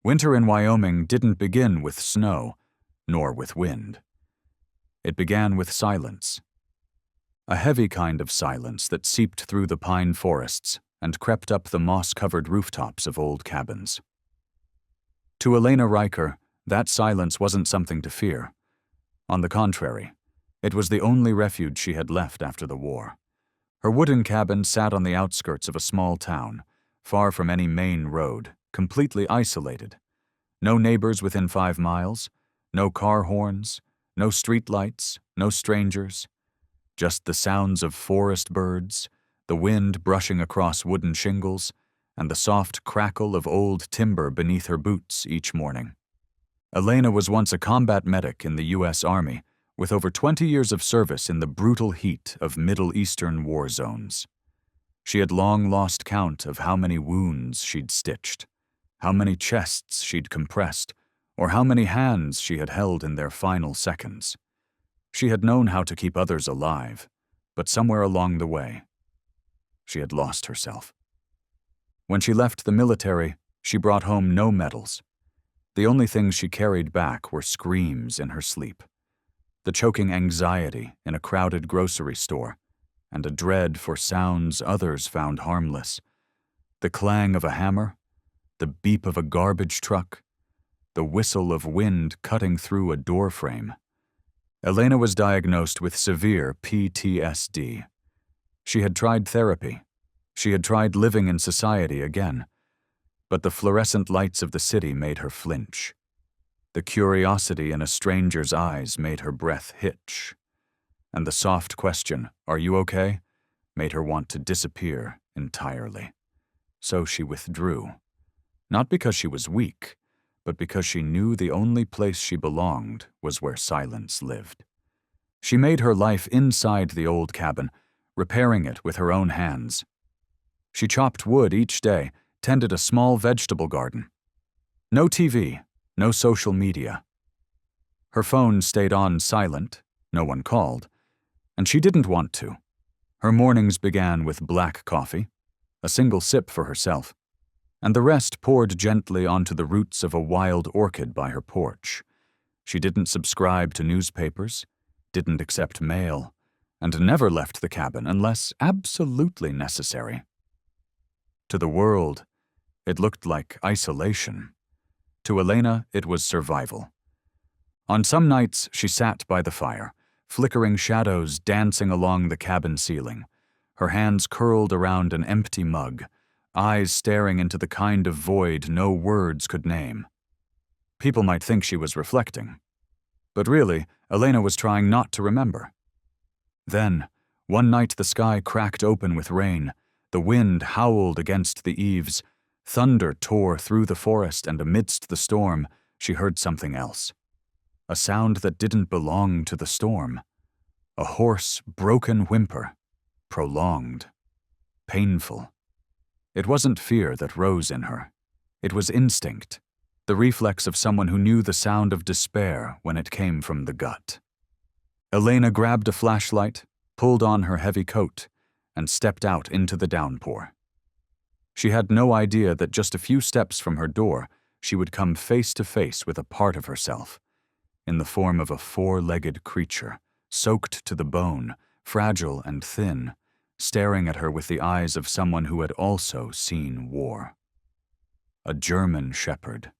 Winter in Wyoming didn't begin with snow, nor with wind. It began with silence. A heavy kind of silence that seeped through the pine forests and crept up the moss-covered rooftops of old cabins. To Elena Riker, that silence wasn't something to fear. On the contrary, it was the only refuge she had left after the war. Her wooden cabin sat on the outskirts of a small town, far from any main road, completely isolated. No neighbors within 5 miles, no car horns, no streetlights, no strangers. Just the sounds of forest birds, the wind brushing across wooden shingles, and the soft crackle of old timber beneath her boots each morning. Elena was once a combat medic in the U.S. Army, with over 20 years of service in the brutal heat of Middle Eastern war zones. She had long lost count of how many wounds she'd stitched, how many chests she'd compressed, or how many hands she had held in their final seconds. She had known how to keep others alive, but somewhere along the way, she had lost herself. When she left the military, she brought home no medals. The only things she carried back were screams in her sleep, the choking anxiety in a crowded grocery store, and a dread for sounds others found harmless. The clang of a hammer, the beep of a garbage truck, the whistle of wind cutting through a door frame. Elena was diagnosed with severe PTSD. She had tried therapy. She had tried living in society again. But the fluorescent lights of the city made her flinch. The curiosity in a stranger's eyes made her breath hitch. And the soft question, "Are you okay?" made her want to disappear entirely. So she withdrew. Not because she was weak, but because she knew the only place she belonged was where silence lived. She made her life inside the old cabin, repairing it with her own hands. She chopped wood each day, tended a small vegetable garden. No TV, no social media. Her phone stayed on silent, no one called, and she didn't want to. Her mornings began with black coffee, a single sip for herself, and the rest poured gently onto the roots of a wild orchid by her porch. She didn't subscribe to newspapers, didn't accept mail, and never left the cabin unless absolutely necessary. To the world, it looked like isolation. To Elena, it was survival. On some nights, she sat by the fire, flickering shadows dancing along the cabin ceiling, her hands curled around an empty mug, eyes staring into the kind of void no words could name. People might think she was reflecting, but really, Elena was trying not to remember. Then, one night the sky cracked open with rain, the wind howled against the eaves, thunder tore through the forest, and amidst the storm, she heard something else. A sound that didn't belong to the storm. A hoarse, broken whimper, prolonged, painful. It wasn't fear that rose in her. It was instinct, the reflex of someone who knew the sound of despair when it came from the gut. Elena grabbed a flashlight, pulled on her heavy coat, and stepped out into the downpour. She had no idea that just a few steps from her door, she would come face to face with a part of herself, in the form of a 4-legged creature, soaked to the bone, fragile and thin, staring at her with the eyes of someone who had also seen war. A German shepherd.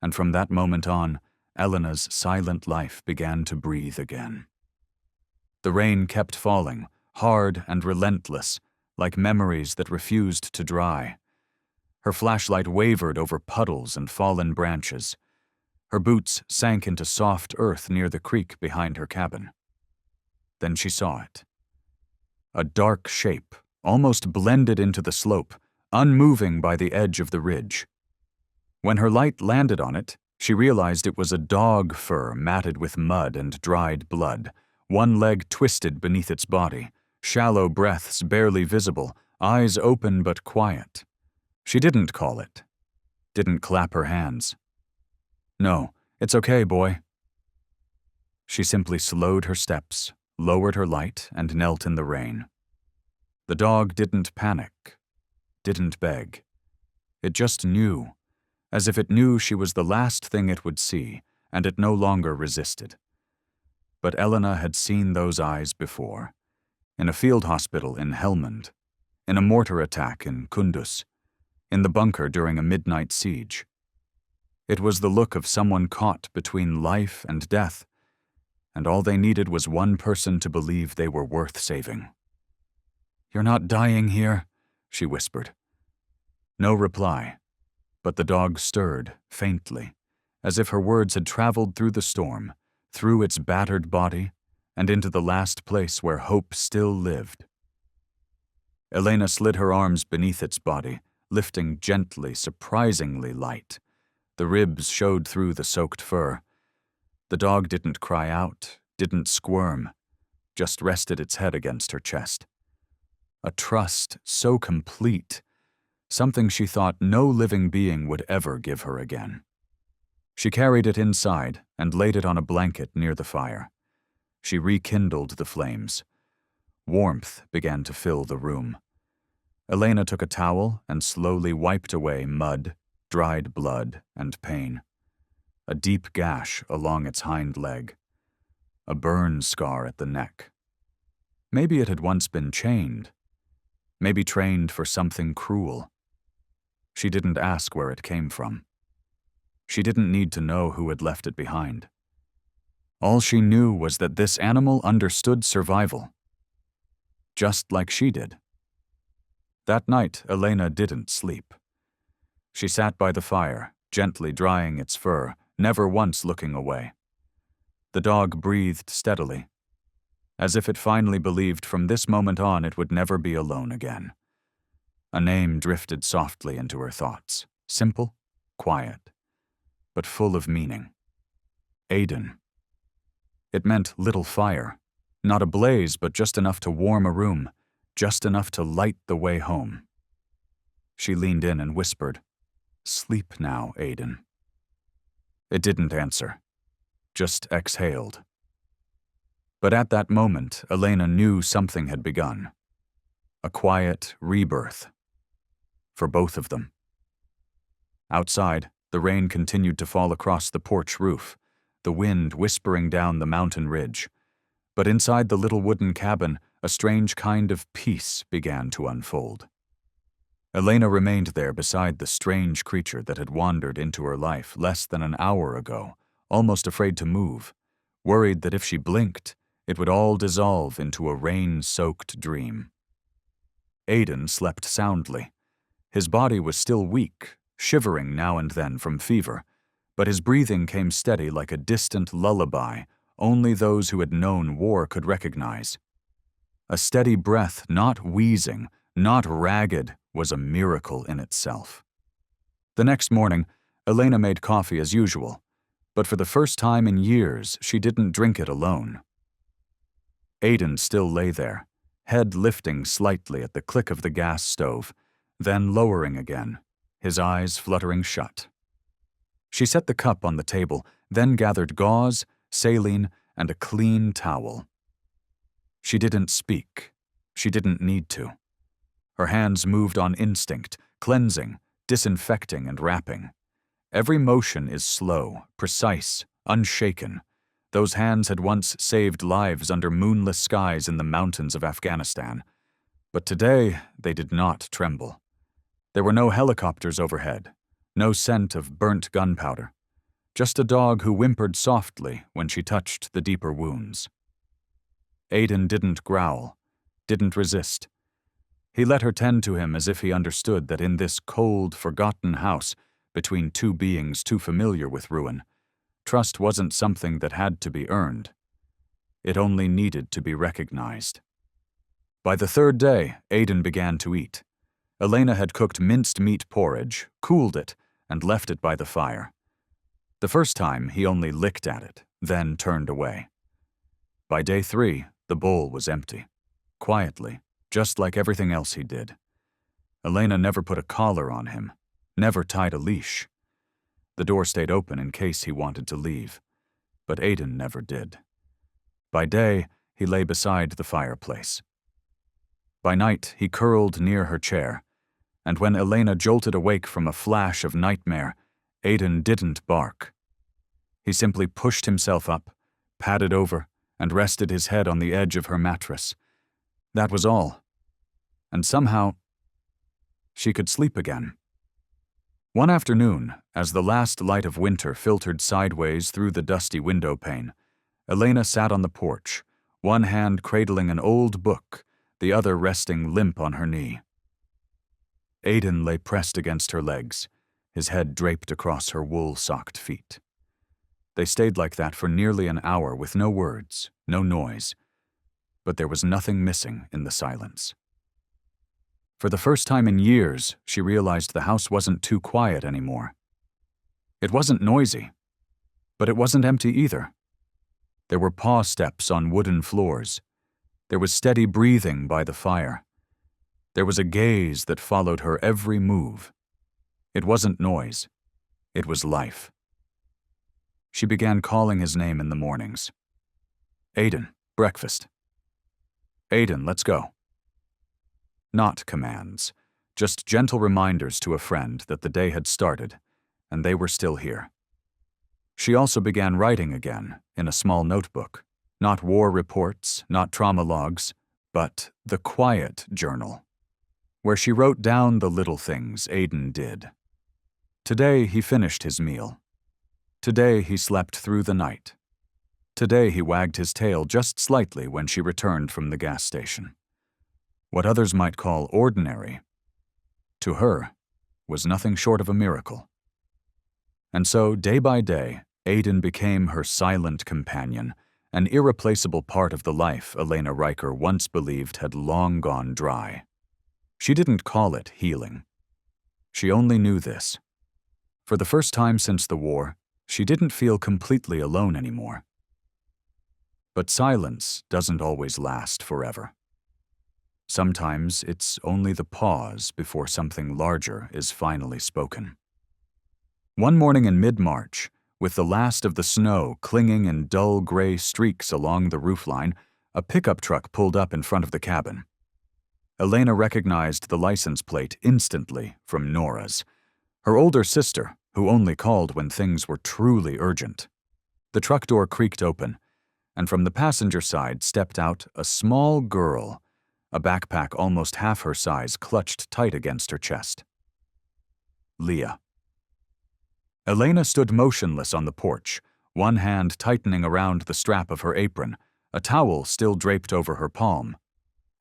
And from that moment on, Elena's silent life began to breathe again. The rain kept falling, hard and relentless, like memories that refused to dry. Her flashlight wavered over puddles and fallen branches. Her boots sank into soft earth near the creek behind her cabin. Then she saw it. A dark shape, almost blended into the slope, unmoving by the edge of the ridge. When her light landed on it, she realized it was a dog fur matted with mud and dried blood, one leg twisted beneath its body, shallow breaths barely visible, eyes open but quiet. She didn't call it, didn't clap her hands. "No, it's okay, boy." She simply slowed her steps, lowered her light, and knelt in the rain. The dog didn't panic, didn't beg. It just knew, as if it knew she was the last thing it would see, and it no longer resisted. But Elena had seen those eyes before, in a field hospital in Helmand, in a mortar attack in Kunduz, in the bunker during a midnight siege. It was the look of someone caught between life and death, and all they needed was one person to believe they were worth saving. "You're not dying here," she whispered. No reply, but the dog stirred faintly, as if her words had traveled through the storm, through its battered body, and into the last place where hope still lived. Elena slid her arms beneath its body, lifting gently, surprisingly light. The ribs showed through the soaked fur. The dog didn't cry out, didn't squirm, just rested its head against her chest. A trust so complete, something she thought no living being would ever give her again. She carried it inside and laid it on a blanket near the fire. She rekindled the flames. Warmth began to fill the room. Elena took a towel and slowly wiped away mud, dried blood, and pain. A deep gash along its hind leg. A burn scar at the neck. Maybe it had once been chained. Maybe trained for something cruel. She didn't ask where it came from. She didn't need to know who had left it behind. All she knew was that this animal understood survival, just like she did. That night, Elena didn't sleep. She sat by the fire, gently drying its fur, never once looking away. The dog breathed steadily, as if it finally believed from this moment on it would never be alone again. A name drifted softly into her thoughts, simple, quiet, but full of meaning. Aiden. It meant little fire, not a blaze, but just enough to warm a room, just enough to light the way home. She leaned in and whispered, "Sleep now, Aiden." It didn't answer, just exhaled. But at that moment, Elena knew something had begun. A quiet rebirth. For both of them. Outside, the rain continued to fall across the porch roof, the wind whispering down the mountain ridge. But inside the little wooden cabin, a strange kind of peace began to unfold. Elena remained there beside the strange creature that had wandered into her life less than an hour ago, almost afraid to move, worried that if she blinked, it would all dissolve into a rain-soaked dream. Aiden slept soundly. His body was still weak, shivering now and then from fever, but his breathing came steady like a distant lullaby only those who had known war could recognize. A steady breath, not wheezing, not ragged, was a miracle in itself. The next morning, Elena made coffee as usual, but for the first time in years, she didn't drink it alone. Aiden still lay there, head lifting slightly at the click of the gas stove, then lowering again, his eyes fluttering shut. She set the cup on the table, then gathered gauze, saline, and a clean towel. She didn't speak. She didn't need to. Her hands moved on instinct, cleansing, disinfecting, and wrapping. Every motion is slow, precise, unshaken. Those hands had once saved lives under moonless skies in the mountains of Afghanistan. But today, they did not tremble. There were no helicopters overhead, no scent of burnt gunpowder, just a dog who whimpered softly when she touched the deeper wounds. Aiden didn't growl, didn't resist. He let her tend to him as if he understood that in this cold, forgotten house, between two beings too familiar with ruin, trust wasn't something that had to be earned. It only needed to be recognized. By the third day, Aiden began to eat. Elena had cooked minced meat porridge, cooled it, and left it by the fire. The first time, he only licked at it, then turned away. By day 3, the bowl was empty. Quietly, just like everything else he did. Elena never put a collar on him, never tied a leash. The door stayed open in case he wanted to leave, but Aiden never did. By day, he lay beside the fireplace. By night, he curled near her chair, and when Elena jolted awake from a flash of nightmare, Aiden didn't bark. He simply pushed himself up, padded over, and rested his head on the edge of her mattress. That was all. And somehow, she could sleep again. One afternoon, as the last light of winter filtered sideways through the dusty window pane, Elena sat on the porch, one hand cradling an old book, the other resting limp on her knee. Aiden lay pressed against her legs, his head draped across her wool-socked feet. They stayed like that for nearly an hour with no words, no noise, but there was nothing missing in the silence. For the first time in years, she realized the house wasn't too quiet anymore. It wasn't noisy, but it wasn't empty either. There were paw steps on wooden floors. There was steady breathing by the fire. There was a gaze that followed her every move. It wasn't noise. It was life. She began calling his name in the mornings. Aiden, breakfast. Aiden, let's go. Not commands, just gentle reminders to a friend that the day had started, and they were still here. She also began writing again, in a small notebook. Not war reports, not trauma logs, but the quiet journal, where she wrote down the little things Aiden did. Today he finished his meal. Today he slept through the night. Today he wagged his tail just slightly when she returned from the gas station. What others might call ordinary, to her, was nothing short of a miracle. And so, day by day, Aiden became her silent companion, an irreplaceable part of the life Elena Riker once believed had long gone dry. She didn't call it healing. She only knew this. For the first time since the war, she didn't feel completely alone anymore. But silence doesn't always last forever. Sometimes it's only the pause before something larger is finally spoken. One morning in mid-March, with the last of the snow clinging in dull gray streaks along the roofline, a pickup truck pulled up in front of the cabin. Elena recognized the license plate instantly from Nora's, her older sister, who only called when things were truly urgent. The truck door creaked open, and from the passenger side stepped out a small girl, a backpack almost half her size clutched tight against her chest. Leah. Elena stood motionless on the porch, one hand tightening around the strap of her apron, a towel still draped over her palm.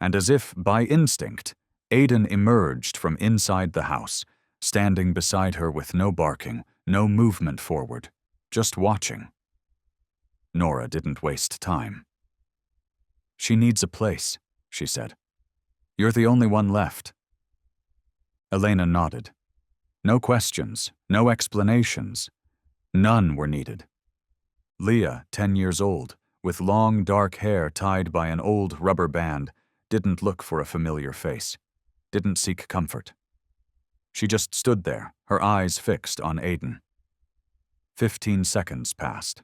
And as if by instinct, Aiden emerged from inside the house, standing beside her with no barking, no movement forward, just watching. Nora didn't waste time. "She needs a place," she said. "You're the only one left." Elena nodded. No questions, no explanations. None were needed. Leah, 10 years old, with long dark hair tied by an old rubber band, didn't look for a familiar face, didn't seek comfort. She just stood there, her eyes fixed on Aiden. 15 seconds passed.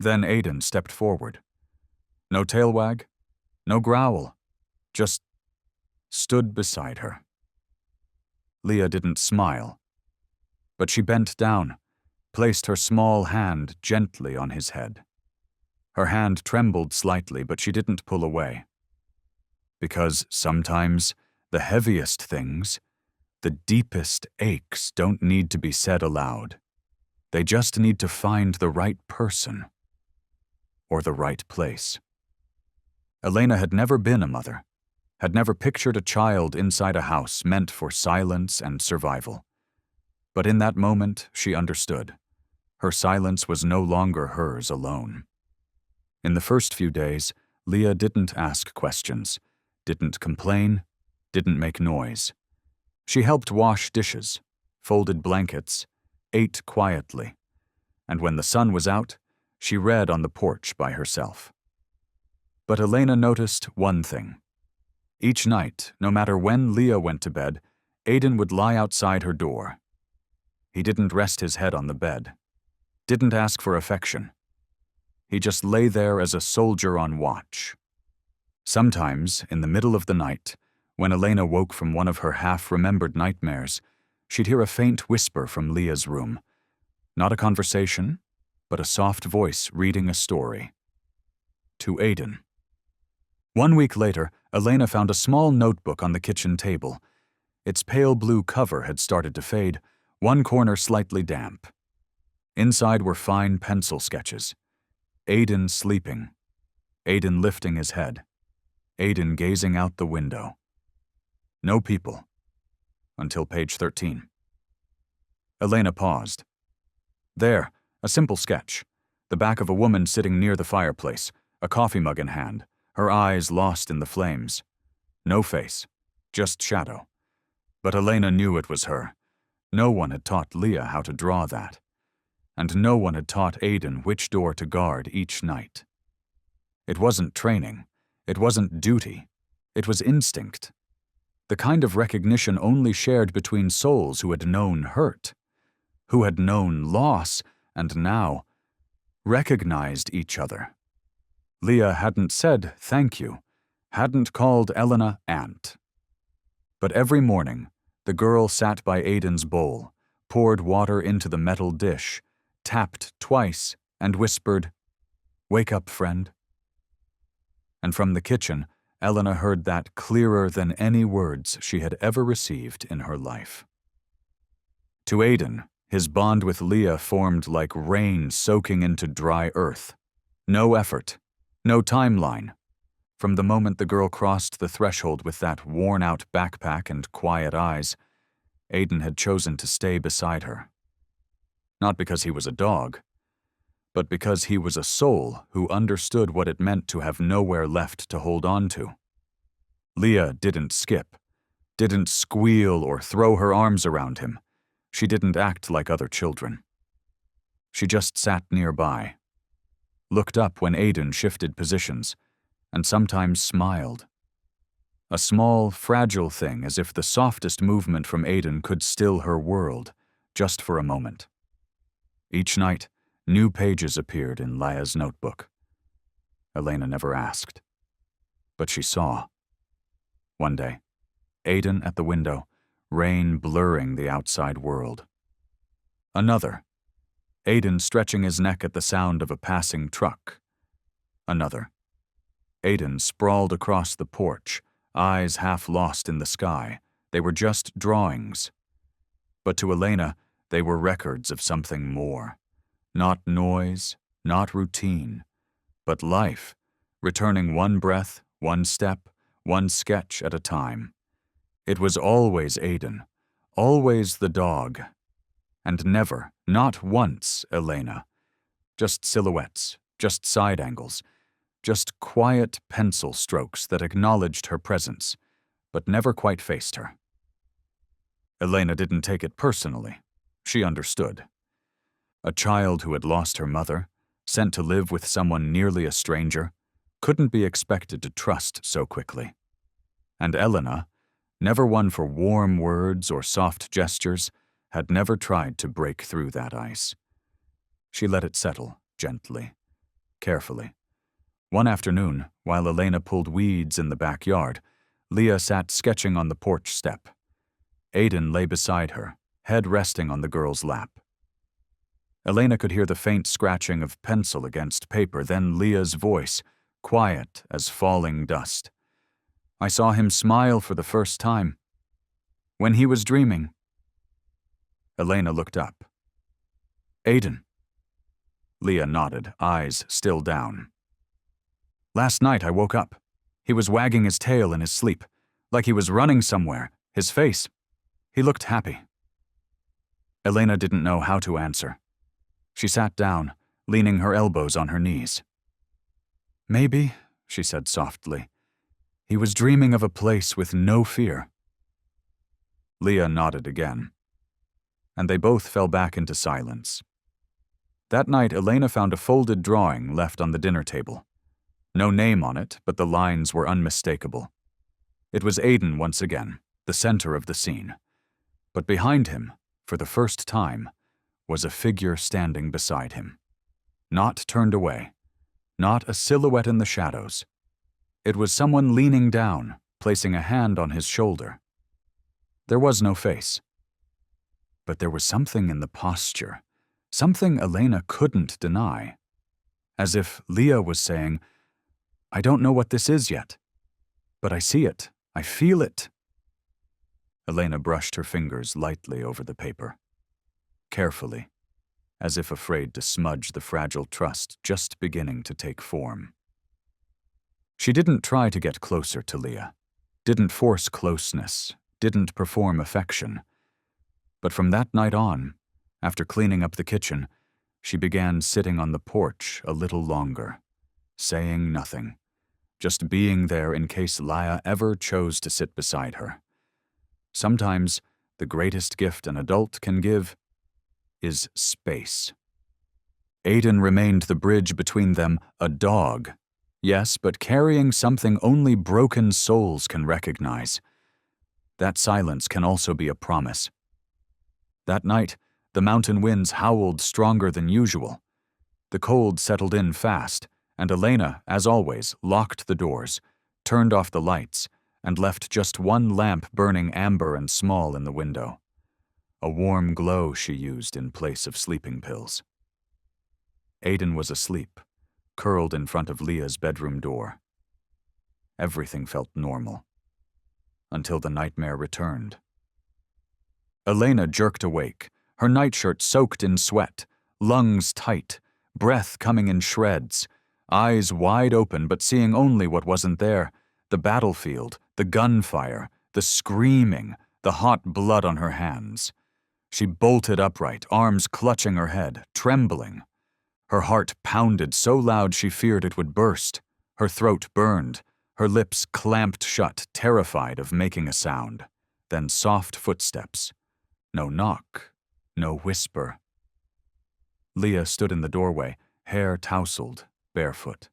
Then Aiden stepped forward. No tail wag, no growl, just stood beside her. Leah didn't smile, but she bent down, placed her small hand gently on his head. Her hand trembled slightly, but she didn't pull away. Because sometimes the heaviest things, the deepest aches, don't need to be said aloud. They just need to find the right person, or the right place. Elena had never been a mother, had never pictured a child inside a house meant for silence and survival. But in that moment, she understood. Her silence was no longer hers alone. In the first few days, Leah didn't ask questions, didn't complain, didn't make noise. She helped wash dishes, folded blankets, ate quietly, and when the sun was out, she read on the porch by herself. But Elena noticed one thing. Each night, no matter when Leah went to bed, Aiden would lie outside her door. He didn't rest his head on the bed, didn't ask for affection. He just lay there as a soldier on watch. Sometimes, in the middle of the night, when Elena woke from one of her half-remembered nightmares, she'd hear a faint whisper from Leah's room, Not a conversation, but a soft voice reading a story. To Aiden. 1 week later, Elena found a small notebook on the kitchen table. Its pale blue cover had started to fade, one corner slightly damp. Inside were fine pencil sketches. Aiden sleeping. Aiden lifting his head. Aiden gazing out the window. No people. Until page 13. Elena paused. There, a simple sketch. The back of a woman sitting near the fireplace, a coffee mug in hand, her eyes lost in the flames. No face, just shadow. But Elena knew it was her. No one had taught Leah how to draw that. And no one had taught Aiden which door to guard each night. It wasn't training. It wasn't duty. It was instinct. The kind of recognition only shared between souls who had known hurt, who had known loss, and now recognized each other. Leah hadn't said thank you, hadn't called Elena aunt. But every morning, the girl sat by Aiden's bowl, poured water into the metal dish, tapped twice, and whispered, "Wake up, friend." And from the kitchen, Elena heard that clearer than any words she had ever received in her life. To Aiden, his bond with Leah formed like rain soaking into dry earth. No effort, no timeline. From the moment the girl crossed the threshold with that worn-out backpack and quiet eyes, Aiden had chosen to stay beside her. Not because he was a dog, but because he was a soul who understood what it meant to have nowhere left to hold on to. Leah didn't skip, didn't squeal or throw her arms around him. She didn't act like other children. She just sat nearby, looked up when Aiden shifted positions, and sometimes smiled. A small, fragile thing, as if the softest movement from Aiden could still her world, just for a moment. Each night, new pages appeared in Leah's notebook. Elena never asked, but she saw. One day, Aiden at the window, rain blurring the outside world. Another, Aiden stretching his neck at the sound of a passing truck. Another, Aiden sprawled across the porch, eyes half lost in the sky. They were just drawings. But to Elena, they were records of something more. Not noise, not routine, but life, returning one breath, one step, one sketch at a time. It was always Aiden, always the dog, and never, not once, Elena. Just silhouettes, just side angles, just quiet pencil strokes that acknowledged her presence, but never quite faced her. Elena didn't take it personally. She understood. A child who had lost her mother, sent to live with someone nearly a stranger, couldn't be expected to trust so quickly. And Elena, never one for warm words or soft gestures, had never tried to break through that ice. She let it settle, gently, carefully. One afternoon, while Elena pulled weeds in the backyard, Leah sat sketching on the porch step. Aiden lay beside her, head resting on the girl's lap. Elena could hear the faint scratching of pencil against paper, then Leah's voice, quiet as falling dust. "I saw him smile for the first time. When he was dreaming." Elena looked up. "Aiden." Leah nodded, eyes still down. "Last night I woke up. He was wagging his tail in his sleep, like he was running somewhere, his face. He looked happy." Elena didn't know how to answer. She sat down, leaning her elbows on her knees. "Maybe," she said softly, "he was dreaming of a place with no fear." Leah nodded again, and they both fell back into silence. That night, Elena found a folded drawing left on the dinner table. No name on it, but the lines were unmistakable. It was Aiden once again, the center of the scene. But behind him, for the first time, was a figure standing beside him. Not turned away, not a silhouette in the shadows. It was someone leaning down, placing a hand on his shoulder. There was no face. But there was something in the posture, Something Elena couldn't deny. As if Leah was saying, "I don't know what this is yet, but I see it, I feel it." Elena brushed her fingers lightly over the paper, carefully, as if afraid to smudge the fragile trust just beginning to take form. She didn't try to get closer to Leah, didn't force closeness, didn't perform affection. But from that night on, after cleaning up the kitchen, she began sitting on the porch a little longer, saying nothing, just being there in case Leah ever chose to sit beside her. Sometimes, the greatest gift an adult can give is space. Aiden remained the bridge between them, a dog. Yes, but carrying something only broken souls can recognize. That silence can also be a promise. That night, the mountain winds howled stronger than usual. The cold settled in fast, and Elena, as always, locked the doors, turned off the lights, and left just one lamp burning amber and small in the window. A warm glow she used in place of sleeping pills. Aiden was asleep, curled in front of Leah's bedroom door. Everything felt normal, until the nightmare returned. Elena jerked awake, her nightshirt soaked in sweat, lungs tight, breath coming in shreds, eyes wide open but seeing only what wasn't there, the battlefield, the gunfire, the screaming, the hot blood on her hands. She bolted upright, arms clutching her head, trembling. Her heart pounded so loud she feared it would burst. Her throat burned, her lips clamped shut, terrified of making a sound. Then soft footsteps. No knock, no whisper. Leah stood in the doorway, hair tousled, barefoot.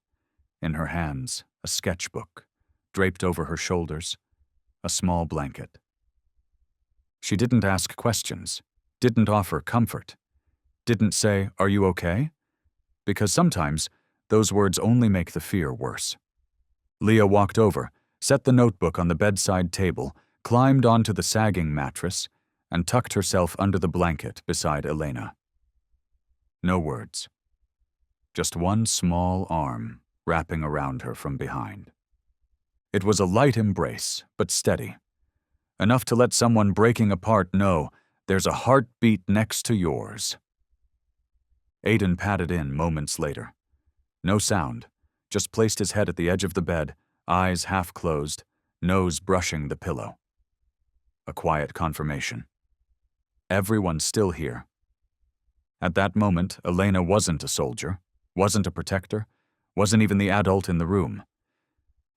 In her hands, a sketchbook, draped over her shoulders, a small blanket. She didn't ask questions, didn't offer comfort, didn't say, "Are you okay?" Because sometimes those words only make the fear worse. Leah walked over, set the notebook on the bedside table, climbed onto the sagging mattress, and tucked herself under the blanket beside Elena. No words. Just one small arm wrapping around her from behind. It was a light embrace, but steady. Enough to let someone breaking apart know there's a heartbeat next to yours. Aiden padded in moments later. No sound, just placed his head at the edge of the bed, eyes half closed, nose brushing the pillow. A quiet confirmation. Everyone's still here. At that moment, Elena wasn't a soldier, wasn't a protector, wasn't even the adult in the room.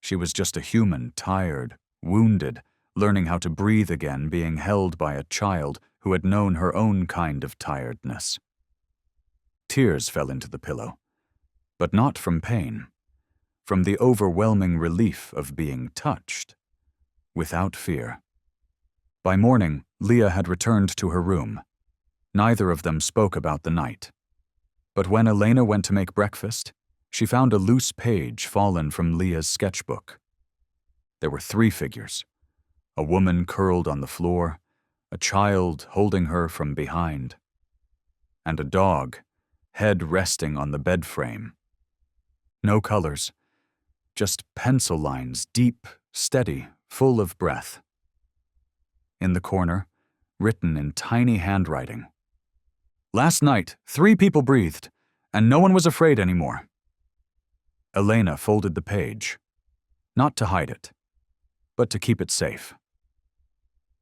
She was just a human, tired, wounded, learning how to breathe again, being held by a child who had known her own kind of tiredness. Tears fell into the pillow, but not from pain, from the overwhelming relief of being touched, without fear. By morning, Leah had returned to her room. Neither of them spoke about the night. But when Elena went to make breakfast, she found a loose page fallen from Leah's sketchbook. There were 3 figures: a woman curled on the floor, a child holding her from behind, and a dog, head resting on the bed frame. No colors, just pencil lines, deep, steady, full of breath. In the corner, written in tiny handwriting, "Last night, 3 people breathed, and no one was afraid anymore." Elena folded the page, not to hide it, but to keep it safe.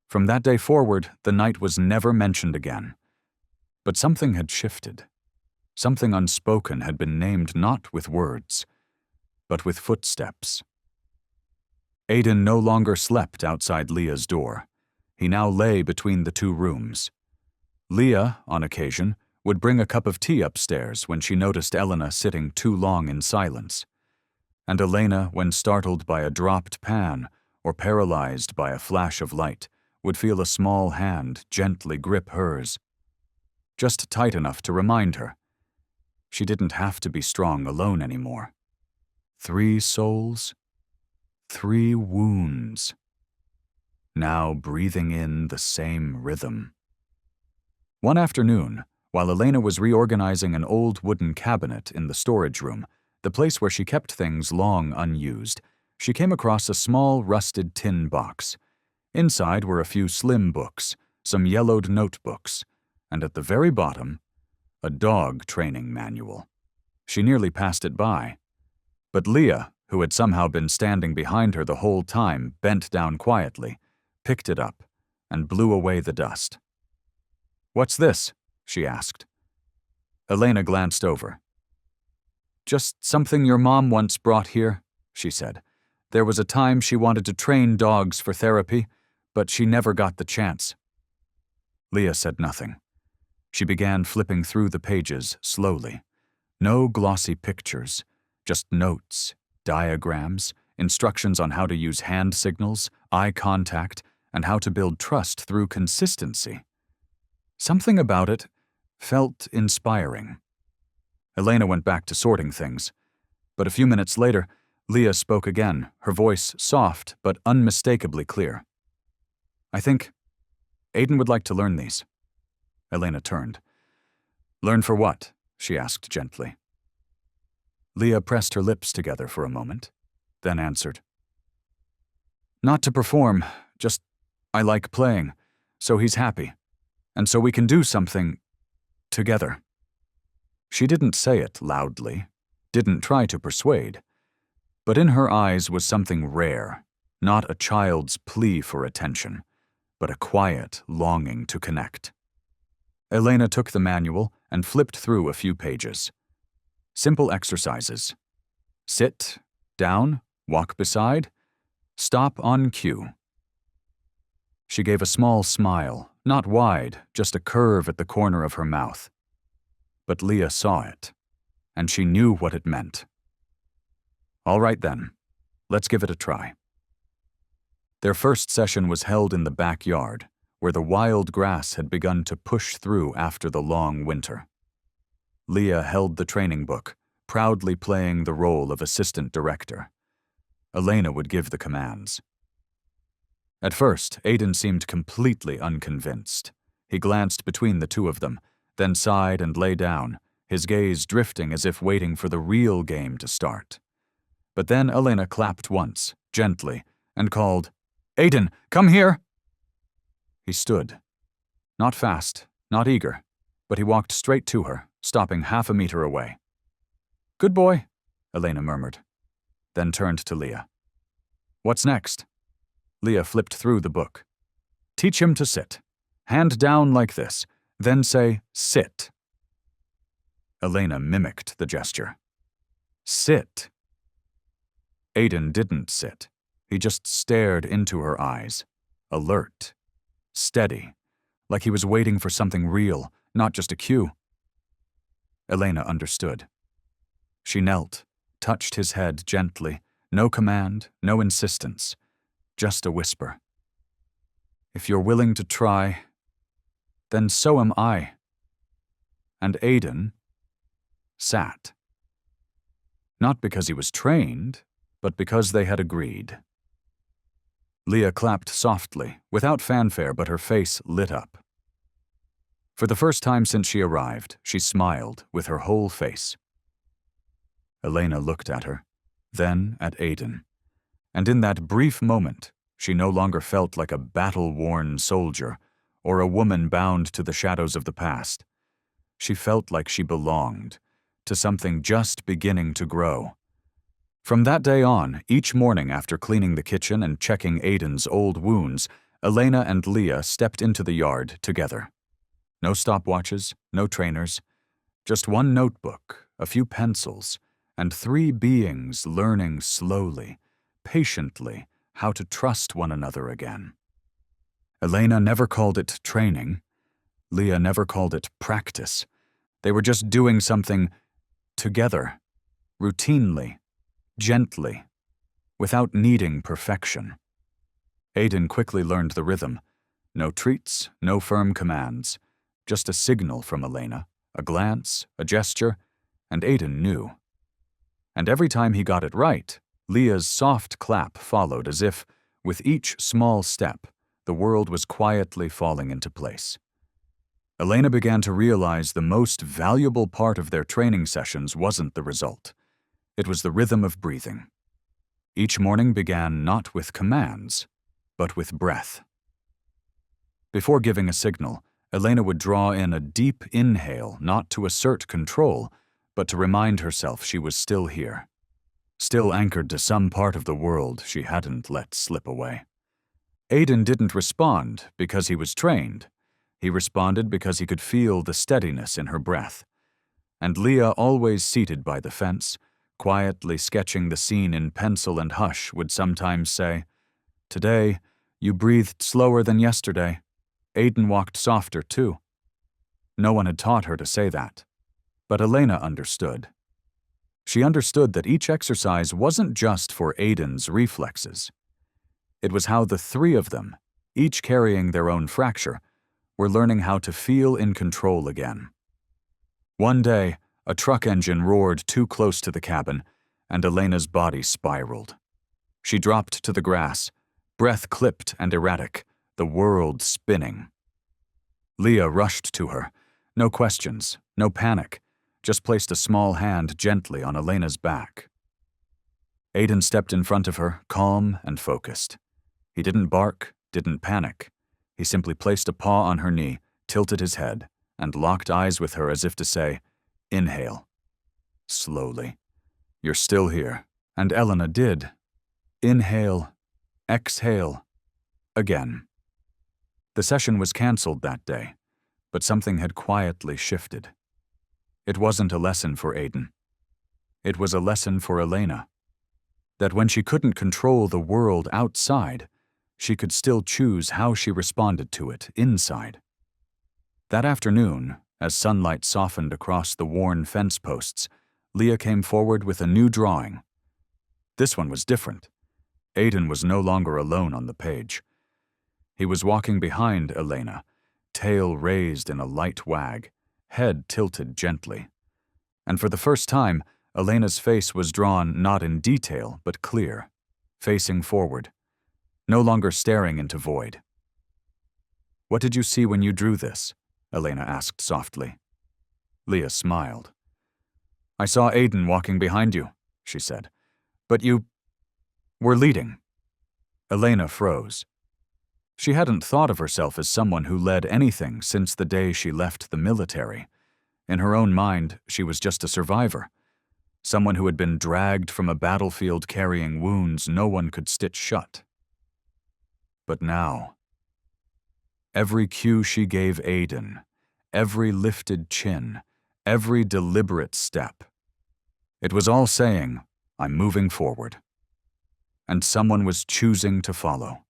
From that day forward, the night was never mentioned again. But something had shifted. Something unspoken had been named not with words, but with footsteps. Aiden no longer slept outside Leah's door. He now lay between the 2 rooms. Leah, on occasion, would bring a cup of tea upstairs when she noticed Elena sitting too long in silence. And Elena, when startled by a dropped pan or paralyzed by a flash of light, would feel a small hand gently grip hers, just tight enough to remind her she didn't have to be strong alone anymore. 3 souls, 3 wounds, now breathing in the same rhythm. One afternoon, While Elena was reorganizing an old wooden cabinet in the storage room, the place where she kept things long unused, she came across a small rusted tin box. Inside were a few slim books, some yellowed notebooks, and at the very bottom, a dog training manual. She nearly passed it by. But Leah, who had somehow been standing behind her the whole time, bent down quietly, picked it up, and blew away the dust. "What's this?" she asked. Elena glanced over. "Just something your mom once brought here," she said. "There was a time she wanted to train dogs for therapy, but she never got the chance." Leah said nothing. She began flipping through the pages slowly. No glossy pictures, just notes, diagrams, instructions on how to use hand signals, eye contact, and how to build trust through consistency. Something about it felt inspiring. Elena went back to sorting things, but a few minutes later, Leah spoke again, her voice soft but unmistakably clear. "I think Aiden would like to learn these." Elena turned. "Learn for what?" she asked gently. Leah pressed her lips together for a moment, then answered. "Not to perform, just I like playing, so he's happy, and so we can do something together." She didn't say it loudly, didn't try to persuade, but in her eyes was something rare, not a child's plea for attention, but a quiet longing to connect. Elena took the manual and flipped through a few pages. Simple exercises. Sit, down, walk beside, stop on cue. She gave a small smile, not wide, just a curve at the corner of her mouth. But Leah saw it, and she knew what it meant. "All right then, let's give it a try." Their first session was held in the backyard, where the wild grass had begun to push through after the long winter. Leah held the training book, proudly playing the role of assistant director. Elena would give the commands. At first, Aiden seemed completely unconvinced. He glanced between the two of them, then sighed and lay down, his gaze drifting as if waiting for the real game to start. But then Elena clapped once, gently, and called, "Aiden, come here!" He stood. Not fast, not eager, but he walked straight to her, stopping half a meter away. "Good boy," Elena murmured, then turned to Leah. "What's next?" Leah flipped through the book. "Teach him to sit. Hand down like this, then say, 'Sit.'" Elena mimicked the gesture. "Sit." Aiden didn't sit. He just stared into her eyes, alert, steady, like he was waiting for something real, not just a cue. Elena understood. She knelt, touched his head gently, no command, no insistence, just a whisper. "If you're willing to try, then so am I." And Aiden sat. Not because he was trained, but because they had agreed. Leah clapped softly, without fanfare, but her face lit up. For the first time since she arrived, she smiled with her whole face. Elena looked at her, then at Aiden, and in that brief moment, she no longer felt like a battle-worn soldier or a woman bound to the shadows of the past. She felt like she belonged to something just beginning to grow. From that day on, each morning after cleaning the kitchen and checking Aiden's old wounds, Elena and Leah stepped into the yard together. No stopwatches, no trainers, just one notebook, a few pencils, and 3 beings learning slowly, patiently, how to trust one another again. Elena never called it training. Leah never called it practice. They were just doing something together, routinely, gently, without needing perfection. Aiden quickly learned the rhythm. No treats, no firm commands, just a signal from Elena, a glance, a gesture, and Aiden knew. And every time he got it right, Leah's soft clap followed as if, with each small step, the world was quietly falling into place. Elena began to realize the most valuable part of their training sessions wasn't the result. It was the rhythm of breathing. Each morning began not with commands, but with breath. Before giving a signal, Elena would draw in a deep inhale, not to assert control, but to remind herself she was still here, still anchored to some part of the world she hadn't let slip away. Aiden didn't respond because he was trained. He responded because he could feel the steadiness in her breath. And Leah, always seated by the fence, quietly sketching the scene in pencil and hush, would sometimes say, "Today, you breathed slower than yesterday. Aiden walked softer, too." No one had taught her to say that. But Elena understood. She understood that each exercise wasn't just for Aiden's reflexes. It was how the three of them, each carrying their own fracture, were learning how to feel in control again. One day, a truck engine roared too close to the cabin, and Elena's body spiraled. She dropped to the grass, breath clipped and erratic, the world spinning. Leah rushed to her. No questions, no panic, just placed a small hand gently on Elena's back. Aiden stepped in front of her, calm and focused. He didn't bark, didn't panic. He simply placed a paw on her knee, tilted his head, and locked eyes with her as if to say, "Inhale." Slowly. "You're still here." And Elena did. Inhale. Exhale. Again. The session was canceled that day, but something had quietly shifted. It wasn't a lesson for Aiden. It was a lesson for Elena. That when she couldn't control the world outside, she could still choose how she responded to it inside. That afternoon, as sunlight softened across the worn fence posts, Leah came forward with a new drawing. This one was different. Aiden was no longer alone on the page. He was walking behind Elena, tail raised in a light wag, head tilted gently. And for the first time, Elena's face was drawn not in detail, but clear, facing forward, no longer staring into void. "What did you see when you drew this?" Elena asked softly. Leah smiled. "I saw Aiden walking behind you," she said. "But you were leading." Elena froze. She hadn't thought of herself as someone who led anything since the day she left the military. In her own mind, she was just a survivor. Someone who had been dragged from a battlefield carrying wounds no one could stitch shut. But now, every cue she gave Aiden, every lifted chin, every deliberate step, it was all saying, "I'm moving forward." And someone was choosing to follow.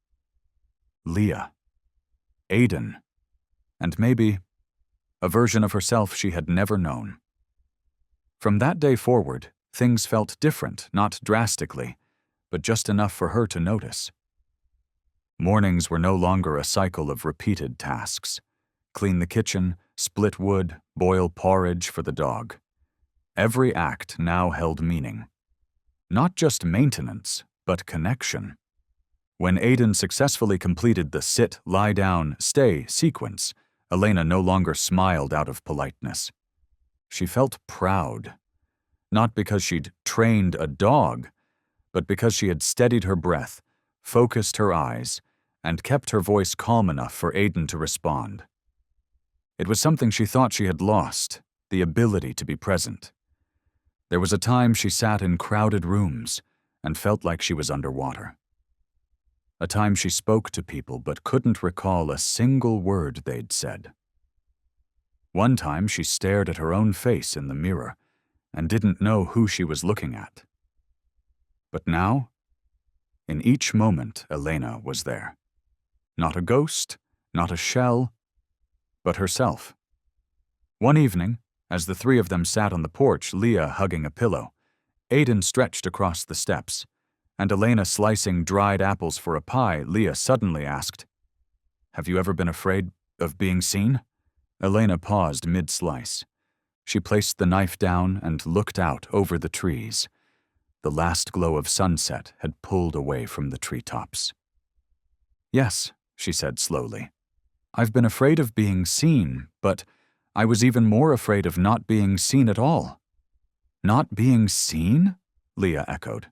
Leah. Aiden. And maybe a version of herself she had never known. From that day forward, things felt different, not drastically, but just enough for her to notice. Mornings were no longer a cycle of repeated tasks. Clean the kitchen, split wood, boil porridge for the dog. Every act now held meaning. Not just maintenance, but connection. When Aiden successfully completed the sit, lie down, stay sequence, Elena no longer smiled out of politeness. She felt proud, not because she'd trained a dog, but because she had steadied her breath, focused her eyes, and kept her voice calm enough for Aiden to respond. It was something she thought she had lost, the ability to be present. There was a time she sat in crowded rooms and felt like she was underwater. A time she spoke to people but couldn't recall a single word they'd said. One time she stared at her own face in the mirror and didn't know who she was looking at. But now, in each moment, Elena was there. Not a ghost, not a shell, but herself. One evening, as the three of them sat on the porch, Leah hugging a pillow, Aiden stretched across the steps, and Elena slicing dried apples for a pie, Leah suddenly asked, "Have you ever been afraid of being seen?" Elena paused mid-slice. She placed the knife down and looked out over the trees. The last glow of sunset had pulled away from the treetops. "Yes," she said slowly. I've been afraid of being seen, but I was even more afraid of not being seen at all." "Not being seen?" Leah echoed.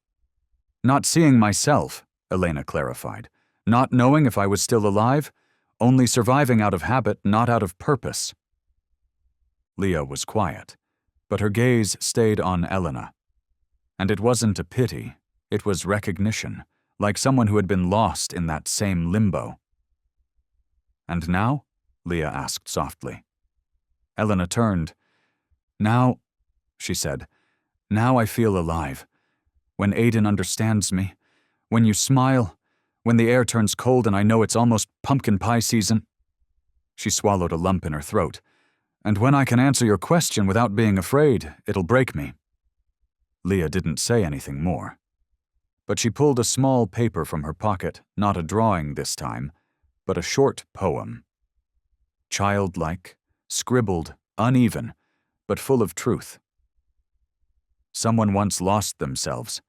"Not seeing myself," Elena clarified. "Not knowing if I was still alive, only surviving out of habit, not out of purpose." Leah was quiet, but her gaze stayed on Elena. And it wasn't a pity, it was recognition, like someone who had been lost in that same limbo. "And now?" Leah asked softly. Elena turned. "Now," she said, "now I feel alive. When Aiden understands me, when you smile, when the air turns cold and I know it's almost pumpkin pie season." She swallowed a lump in her throat. "And when I can answer your question without being afraid, it'll break me." Leah didn't say anything more. But she pulled a small paper from her pocket, not a drawing this time, but a short poem. Childlike, scribbled, uneven, but full of truth. Someone once lost themselves,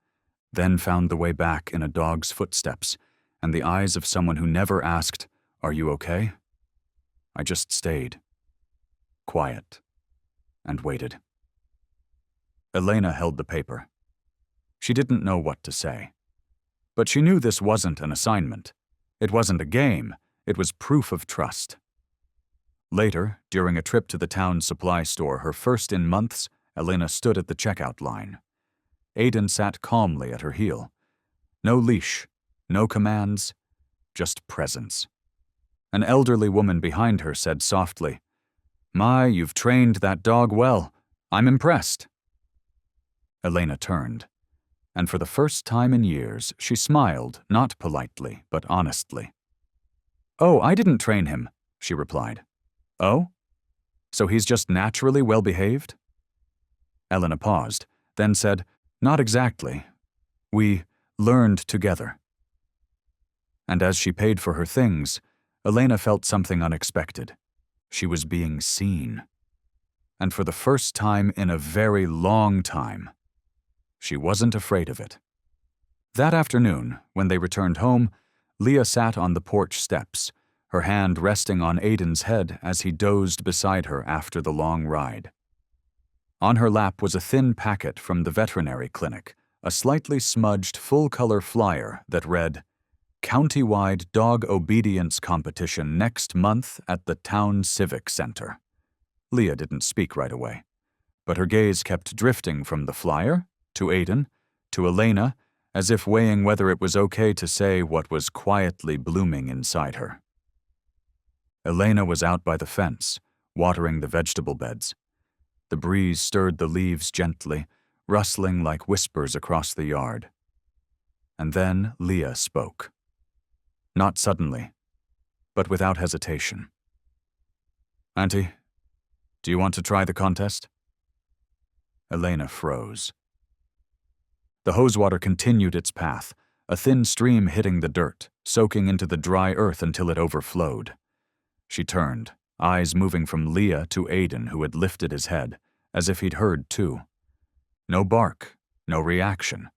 then found the way back in a dog's footsteps, and the eyes of someone who never asked, "Are you okay?" I just stayed, quiet, and waited. Elena held the paper. She didn't know what to say. But she knew this wasn't an assignment. It wasn't a game. It was proof of trust. Later, during a trip to the town supply store, her first in months, Elena stood at the checkout line. Aiden sat calmly at her heel. No leash, no commands, just presence. An elderly woman behind her said softly, "My, you've trained that dog well. I'm impressed." Elena turned, and for the first time in years, she smiled, not politely, but honestly. "Oh, I didn't train him," she replied. "Oh? So he's just naturally well-behaved?" Elena paused, then said, "Not exactly. We learned together." And as she paid for her things, Elena felt something unexpected. She was being seen. And for the first time in a very long time, she wasn't afraid of it. That afternoon, when they returned home, Leah sat on the porch steps, her hand resting on Aiden's head as he dozed beside her after the long ride. On her lap was a thin packet from the veterinary clinic, a slightly smudged full-color flyer that read, "Countywide Dog Obedience Competition next month at the Town Civic Center." Leah didn't speak right away, but her gaze kept drifting from the flyer, to Aiden, to Elena, as if weighing whether it was okay to say what was quietly blooming inside her. Elena was out by the fence, watering the vegetable beds. The breeze stirred the leaves gently, rustling like whispers across the yard. And then Leah spoke. Not suddenly, but without hesitation. "Auntie, do you want to try the contest?" Elena froze. The hosewater continued its path, a thin stream hitting the dirt, soaking into the dry earth until it overflowed. She turned, eyes moving from Leah to Aiden, who had lifted his head, as if he'd heard too. No bark, no reaction,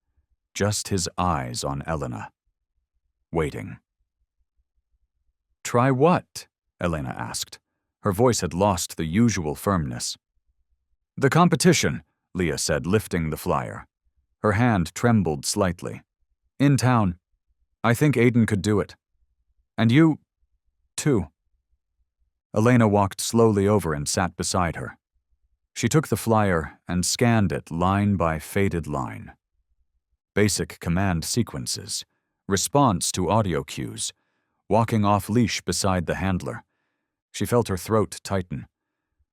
just his eyes on Elena. Waiting. "Try what?" Elena asked. Her voice had lost the usual firmness. "The competition," Leah said, lifting the flyer. Her hand trembled slightly. "In town. I think Aiden could do it. And you, too." Elena walked slowly over and sat beside her. She took the flyer and scanned it line by faded line. Basic command sequences, response to audio cues, walking off-leash beside the handler. She felt her throat tighten.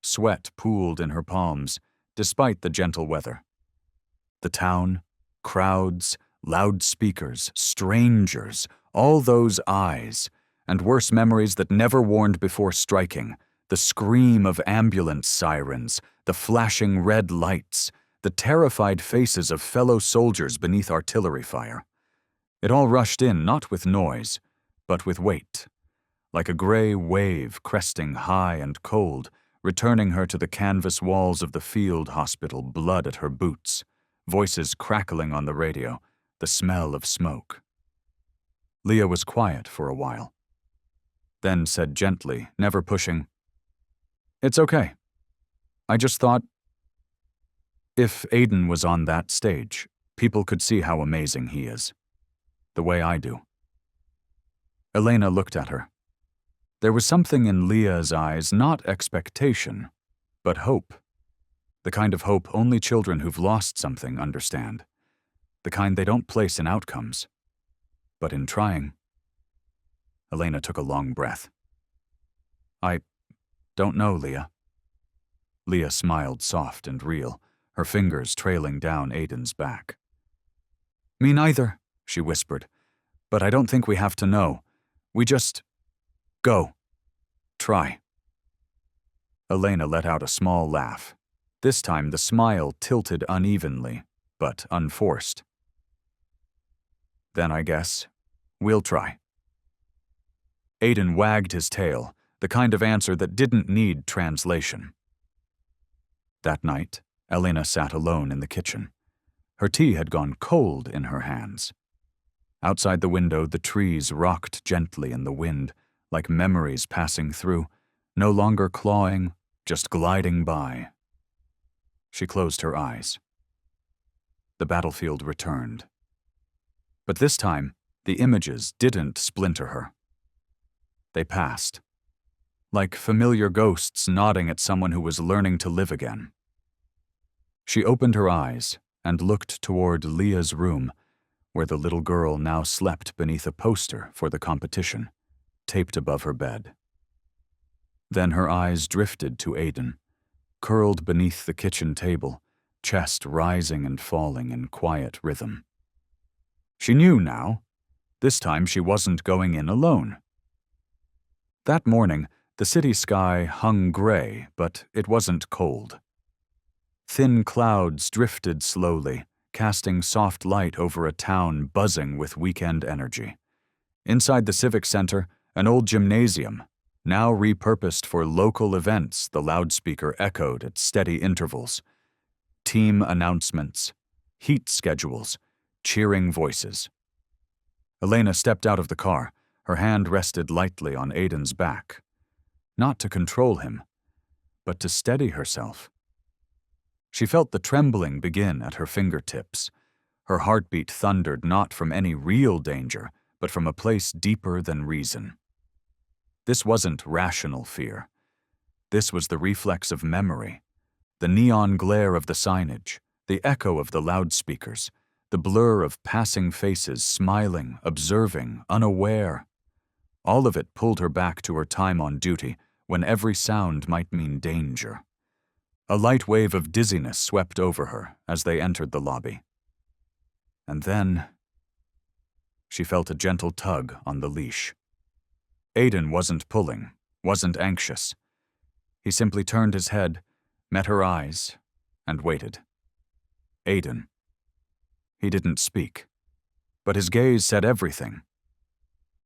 Sweat pooled in her palms, despite the gentle weather. The town, crowds, loudspeakers, strangers, all those eyes, and worse memories that never warned before striking, the scream of ambulance sirens, the flashing red lights, the terrified faces of fellow soldiers beneath artillery fire. It all rushed in not with noise, but with weight, like a gray wave cresting high and cold, returning her to the canvas walls of the field hospital, blood at her boots, voices crackling on the radio, the smell of smoke. Leah was quiet for a while. then said gently, never pushing, "It's okay. I just thought if Aiden was on that stage, people could see how amazing he is. The way I do." Elena looked at her. There was something in Leah's eyes, not expectation, but hope. The kind of hope only children who've lost something understand. The kind they don't place in outcomes, but in trying. Elena took a long breath. "I don't know, Leah." Leah smiled soft and real, her fingers trailing down Aiden's back. "Me neither," she whispered. "But I don't think we have to know. We just go. Try." Elena let out a small laugh. This time the smile tilted unevenly, but unforced. "Then I guess we'll try." Aiden wagged his tail, the kind of answer that didn't need translation. That night, Elena sat alone in the kitchen. Her tea had gone cold in her hands. Outside the window, the trees rocked gently in the wind, like memories passing through, no longer clawing, just gliding by. She closed her eyes. The battlefield returned. But this time, the images didn't splinter her. They passed, like familiar ghosts nodding at someone who was learning to live again. She opened her eyes and looked toward Leah's room, where the little girl now slept beneath a poster for the competition, taped above her bed. Then her eyes drifted to Aiden, curled beneath the kitchen table, chest rising and falling in quiet rhythm. She knew now. This time she wasn't going in alone. That morning, the city sky hung gray, but it wasn't cold. Thin clouds drifted slowly, casting soft light over a town buzzing with weekend energy. Inside the Civic Center, an old gymnasium, now repurposed for local events, the loudspeaker echoed at steady intervals. Team announcements, heat schedules, cheering voices. Elena stepped out of the car, her hand rested lightly on Aiden's back. Not to control him, but to steady herself. She felt the trembling begin at her fingertips. Her heartbeat thundered not from any real danger, but from a place deeper than reason. This wasn't rational fear. This was the reflex of memory, the neon glare of the signage, the echo of the loudspeakers, the blur of passing faces smiling, observing, unaware. All of it pulled her back to her time on duty, when every sound might mean danger. A light wave of dizziness swept over her as they entered the lobby. And then she felt a gentle tug on the leash. Aiden wasn't pulling, wasn't anxious. He simply turned his head, met her eyes, and waited. Aiden. He didn't speak, but his gaze said everything.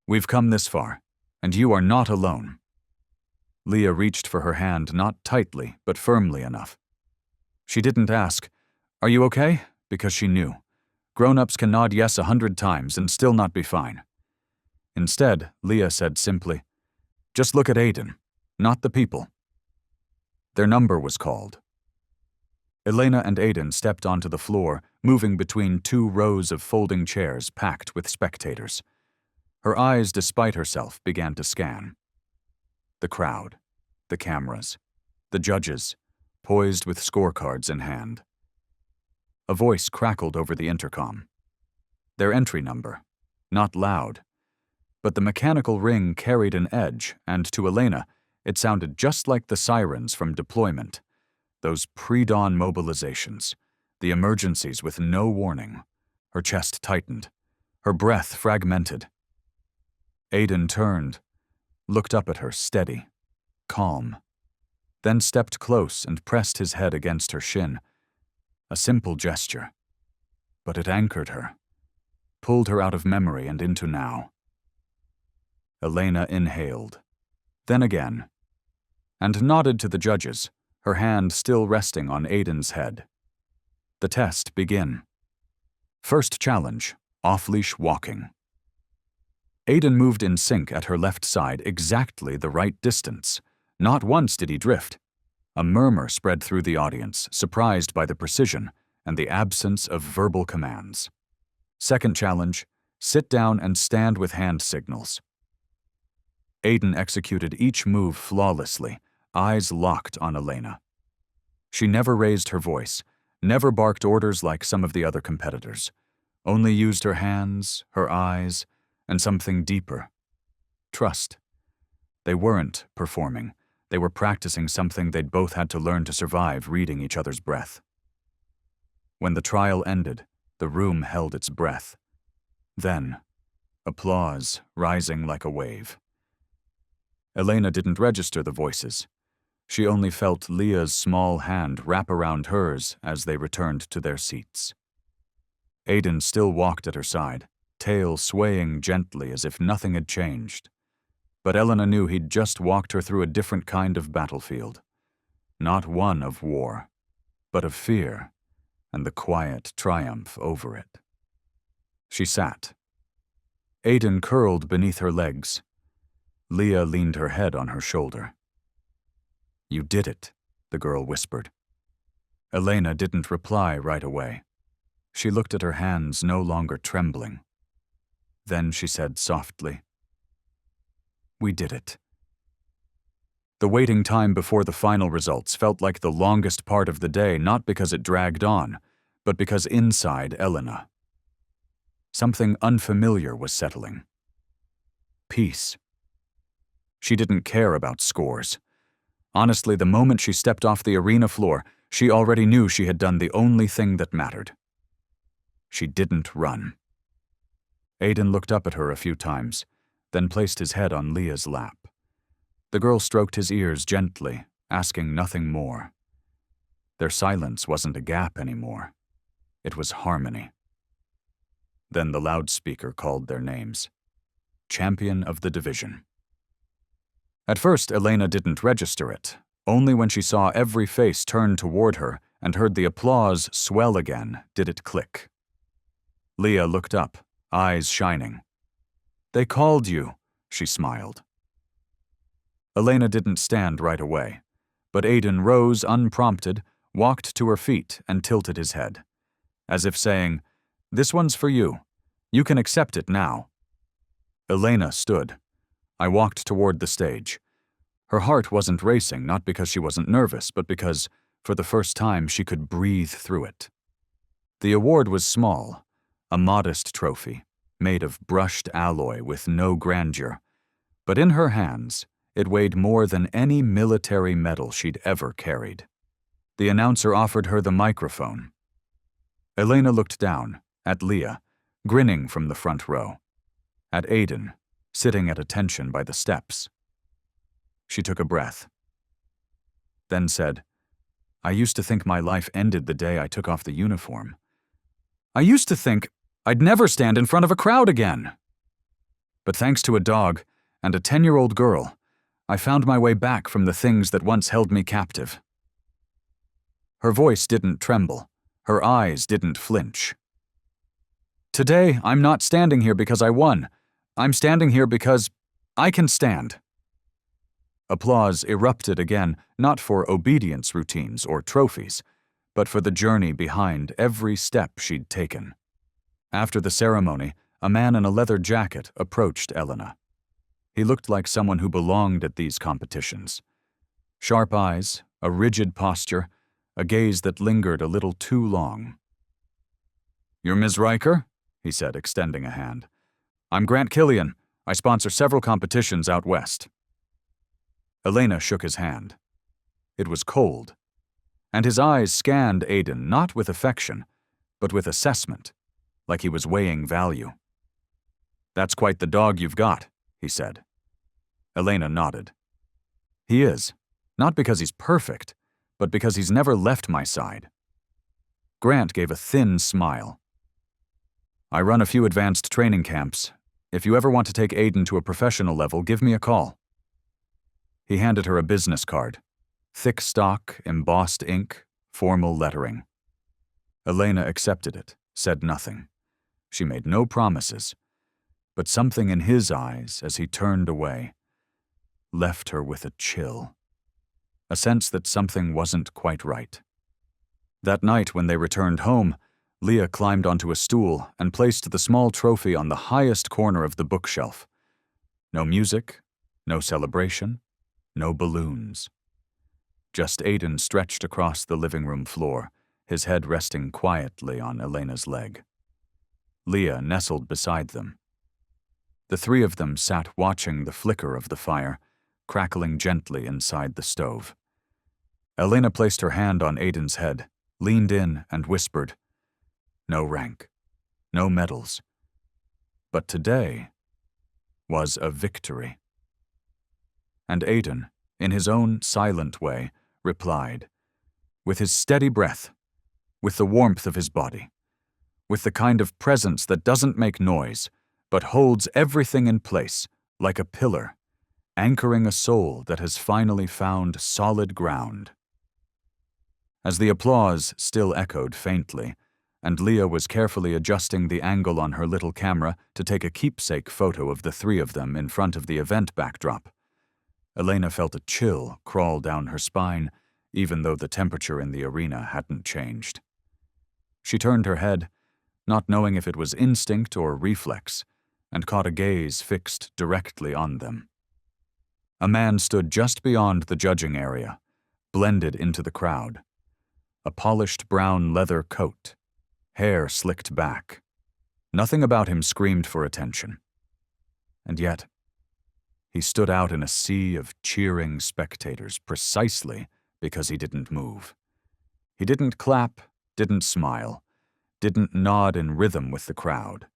"We've come this far, and you are not alone." Leah reached for her hand not tightly, but firmly enough. She didn't ask, "Are you okay?" because she knew. Grown-ups can nod yes 100 times and still not be fine. Instead, Leah said simply, "Just look at Aiden, not the people." Their number was called. Elena and Aiden stepped onto the floor, moving between 2 rows of folding chairs packed with spectators. Her eyes, despite herself, began to scan. The crowd, the cameras, the judges, poised with scorecards in hand. A voice crackled over the intercom. Their entry number, not loud, but the mechanical ring carried an edge, and to Elena, it sounded just like the sirens from deployment, those pre-dawn mobilizations, the emergencies with no warning. Her chest tightened, her breath fragmented. Aiden turned, looked up at her steady, calm, then stepped close and pressed his head against her shin. A simple gesture, but it anchored her, pulled her out of memory and into now. Elena inhaled, then again, and nodded to the judges, her hand still resting on Aiden's head. The test begin. First challenge, off-leash walking. Aiden moved in sync at her left side exactly the right distance. Not once did he drift. A murmur spread through the audience, surprised by the precision and the absence of verbal commands. Second challenge, sit down and stand with hand signals. Aiden executed each move flawlessly, eyes locked on Elena. She never raised her voice, never barked orders like some of the other competitors, only used her hands, her eyes, and something deeper. Trust. They weren't performing. They were practicing something they'd both had to learn to survive, reading each other's breath. When the trial ended, the room held its breath. Then, applause rising like a wave. Elena didn't register the voices. She only felt Leah's small hand wrap around hers as they returned to their seats. Aiden still walked at her side, tail swaying gently as if nothing had changed. But Elena knew he'd just walked her through a different kind of battlefield. Not one of war, but of fear and the quiet triumph over it. She sat. Aiden curled beneath her legs. Leah leaned her head on her shoulder. "You did it," the girl whispered. Elena didn't reply right away. She looked at her hands, no longer trembling. Then she said softly, "We did it." The waiting time before the final results felt like the longest part of the day, not because it dragged on, but because inside Elena, something unfamiliar was settling. Peace. She didn't care about scores. Honestly, the moment she stepped off the arena floor, she already knew she had done the only thing that mattered. She didn't run. Aiden looked up at her a few times, then placed his head on Leah's lap. The girl stroked his ears gently, asking nothing more. Their silence wasn't a gap anymore. It was harmony. Then the loudspeaker called their names. Champion of the division. At first, Elena didn't register it. Only when she saw every face turn toward her and heard the applause swell again did it click. Leah looked up, eyes shining. "They called you," she smiled. Elena didn't stand right away, but Aiden rose unprompted, walked to her feet, and tilted his head, as if saying, "This one's for you. You can accept it now." Elena stood. I walked toward the stage. Her heart wasn't racing, not because she wasn't nervous, but because, for the first time, she could breathe through it. The award was small, a modest trophy, made of brushed alloy with no grandeur, but in her hands, it weighed more than any military medal she'd ever carried. The announcer offered her the microphone. Elena looked down, at Leah, grinning from the front row, at Aiden, sitting at attention by the steps. She took a breath, then said, "I used to think my life ended the day I took off the uniform. I used to think I'd never stand in front of a crowd again. But thanks to a dog and a 10-year-old girl, I found my way back from the things that once held me captive." Her voice didn't tremble. Her eyes didn't flinch. "Today, I'm not standing here because I won. I'm standing here because I can stand." Applause erupted again, not for obedience routines or trophies, but for the journey behind every step she'd taken. After the ceremony, a man in a leather jacket approached Elena. He looked like someone who belonged at these competitions. Sharp eyes, a rigid posture, a gaze that lingered a little too long. "You're Ms. Riker?" he said, extending a hand. "I'm Grant Killian. I sponsor several competitions out west." Elena shook his hand. It was cold, and his eyes scanned Aiden not with affection, but with assessment, like he was weighing value. "That's quite the dog you've got," he said. Elena nodded. "He is, not because he's perfect, but because he's never left my side." Grant gave a thin smile. "I run a few advanced training camps. If you ever want to take Aiden to a professional level, give me a call." He handed her a business card. Thick stock, embossed ink, formal lettering. Elena accepted it, said nothing. She made no promises. but something in his eyes as he turned away left her with a chill, a sense that something wasn't quite right. That night when they returned home, Leah climbed onto a stool and placed the small trophy on the highest corner of the bookshelf. No music, no celebration, no balloons. Just Aiden stretched across the living room floor, his head resting quietly on Elena's leg. Leah nestled beside them. The three of them sat watching the flicker of the fire, crackling gently inside the stove. Elena placed her hand on Aiden's head, leaned in, and whispered, "No rank, no medals. But today was a victory." And Aiden, in his own silent way, replied, with his steady breath, with the warmth of his body, with the kind of presence that doesn't make noise, but holds everything in place like a pillar, anchoring a soul that has finally found solid ground. As the applause still echoed faintly, and Leah was carefully adjusting the angle on her little camera to take a keepsake photo of the three of them in front of the event backdrop, Elena felt a chill crawl down her spine, even though the temperature in the arena hadn't changed. She turned her head, not knowing if it was instinct or reflex, and caught a gaze fixed directly on them. A man stood just beyond the judging area, blended into the crowd. A polished brown leather coat, hair slicked back. Nothing about him screamed for attention. And yet, he stood out in a sea of cheering spectators precisely because he didn't move. He didn't clap, didn't smile, didn't nod in rhythm with the crowd.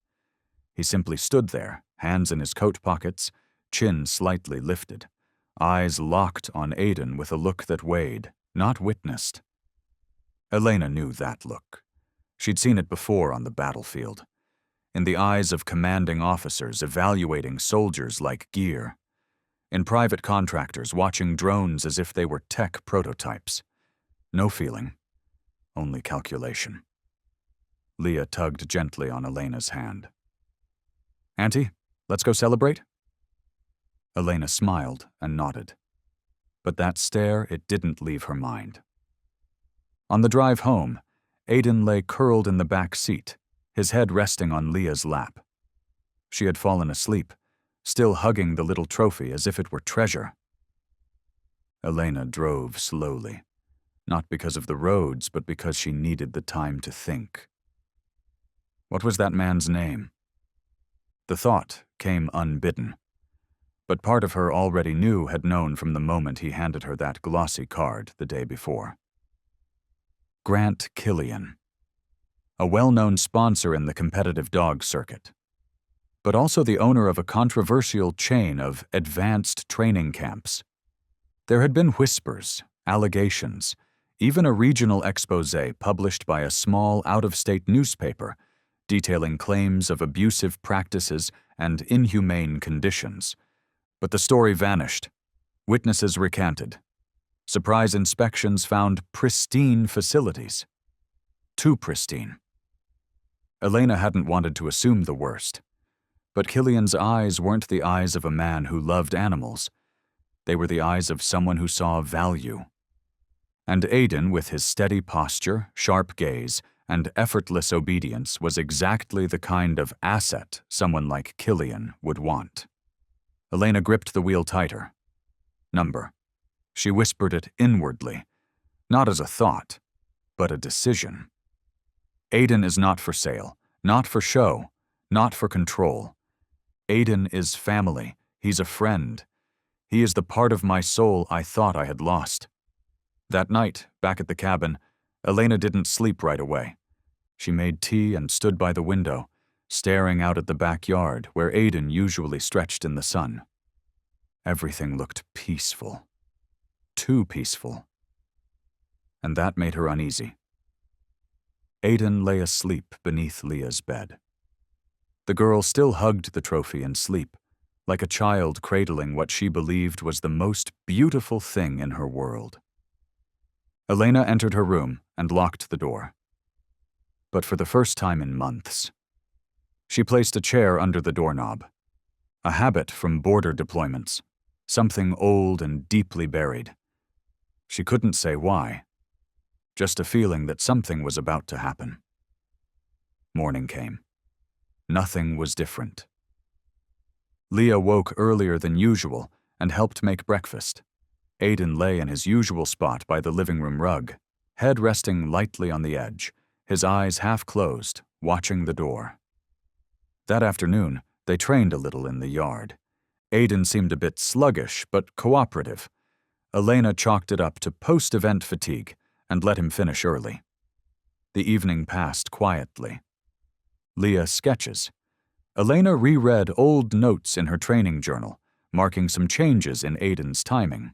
He simply stood there, hands in his coat pockets, chin slightly lifted, eyes locked on Aiden with a look that weighed, not witnessed. Elena knew that look. She'd seen it before on the battlefield, in the eyes of commanding officers evaluating soldiers like gear, in private contractors watching drones as if they were tech prototypes. No feeling, only calculation. Leah tugged gently on Elena's hand. "Auntie, let's go celebrate?" Elena smiled and nodded. But that stare, it didn't leave her mind. On the drive home, Aiden lay curled in the back seat, his head resting on Leah's lap. She had fallen asleep, still hugging the little trophy as if it were treasure. Elena drove slowly, not because of the roads, but because she needed the time to think. What was that man's name? The thought came unbidden, but part of her already had known from the moment he handed her that glossy card the day before. Grant Killian, a well-known sponsor in the competitive dog circuit, but also the owner of a controversial chain of advanced training camps. There had been whispers, allegations, even a regional expose published by a small out-of-state newspaper detailing claims of abusive practices and inhumane conditions. But the story vanished. Witnesses recanted. Surprise inspections found pristine facilities. Too pristine. Elena hadn't wanted to assume the worst. But Killian's eyes weren't the eyes of a man who loved animals. They were the eyes of someone who saw value. And Aiden, with his steady posture, sharp gaze, and effortless obedience, was exactly the kind of asset someone like Killian would want. Elena gripped the wheel tighter. Number. She whispered it inwardly, not as a thought, but a decision. Aiden is not for sale, not for show, not for control. Aiden is family. He's a friend. He is the part of my soul I thought I had lost. That night, back at the cabin, Elena didn't sleep right away. She made tea and stood by the window, staring out at the backyard where Aiden usually stretched in the sun. Everything looked peaceful. Too peaceful. And that made her uneasy. Aiden lay asleep beneath Leah's bed. The girl still hugged the trophy in sleep, like a child cradling what she believed was the most beautiful thing in her world. Elena entered her room and locked the door. But for the first time in months, She placed a chair under the doorknob. A habit from border deployments, something old and deeply buried. She couldn't say why, just a feeling that something was about to happen. Morning came. Nothing was different. Leah woke earlier than usual and helped make breakfast. Aiden lay in his usual spot by the living room rug, head resting lightly on the edge, his eyes half closed, watching the door. That afternoon, they trained a little in the yard. Aiden seemed a bit sluggish, but cooperative. Elena chalked it up to post-event fatigue and let him finish early. The evening passed quietly. Leah sketches. Elena reread old notes in her training journal, marking some changes in Aiden's timing.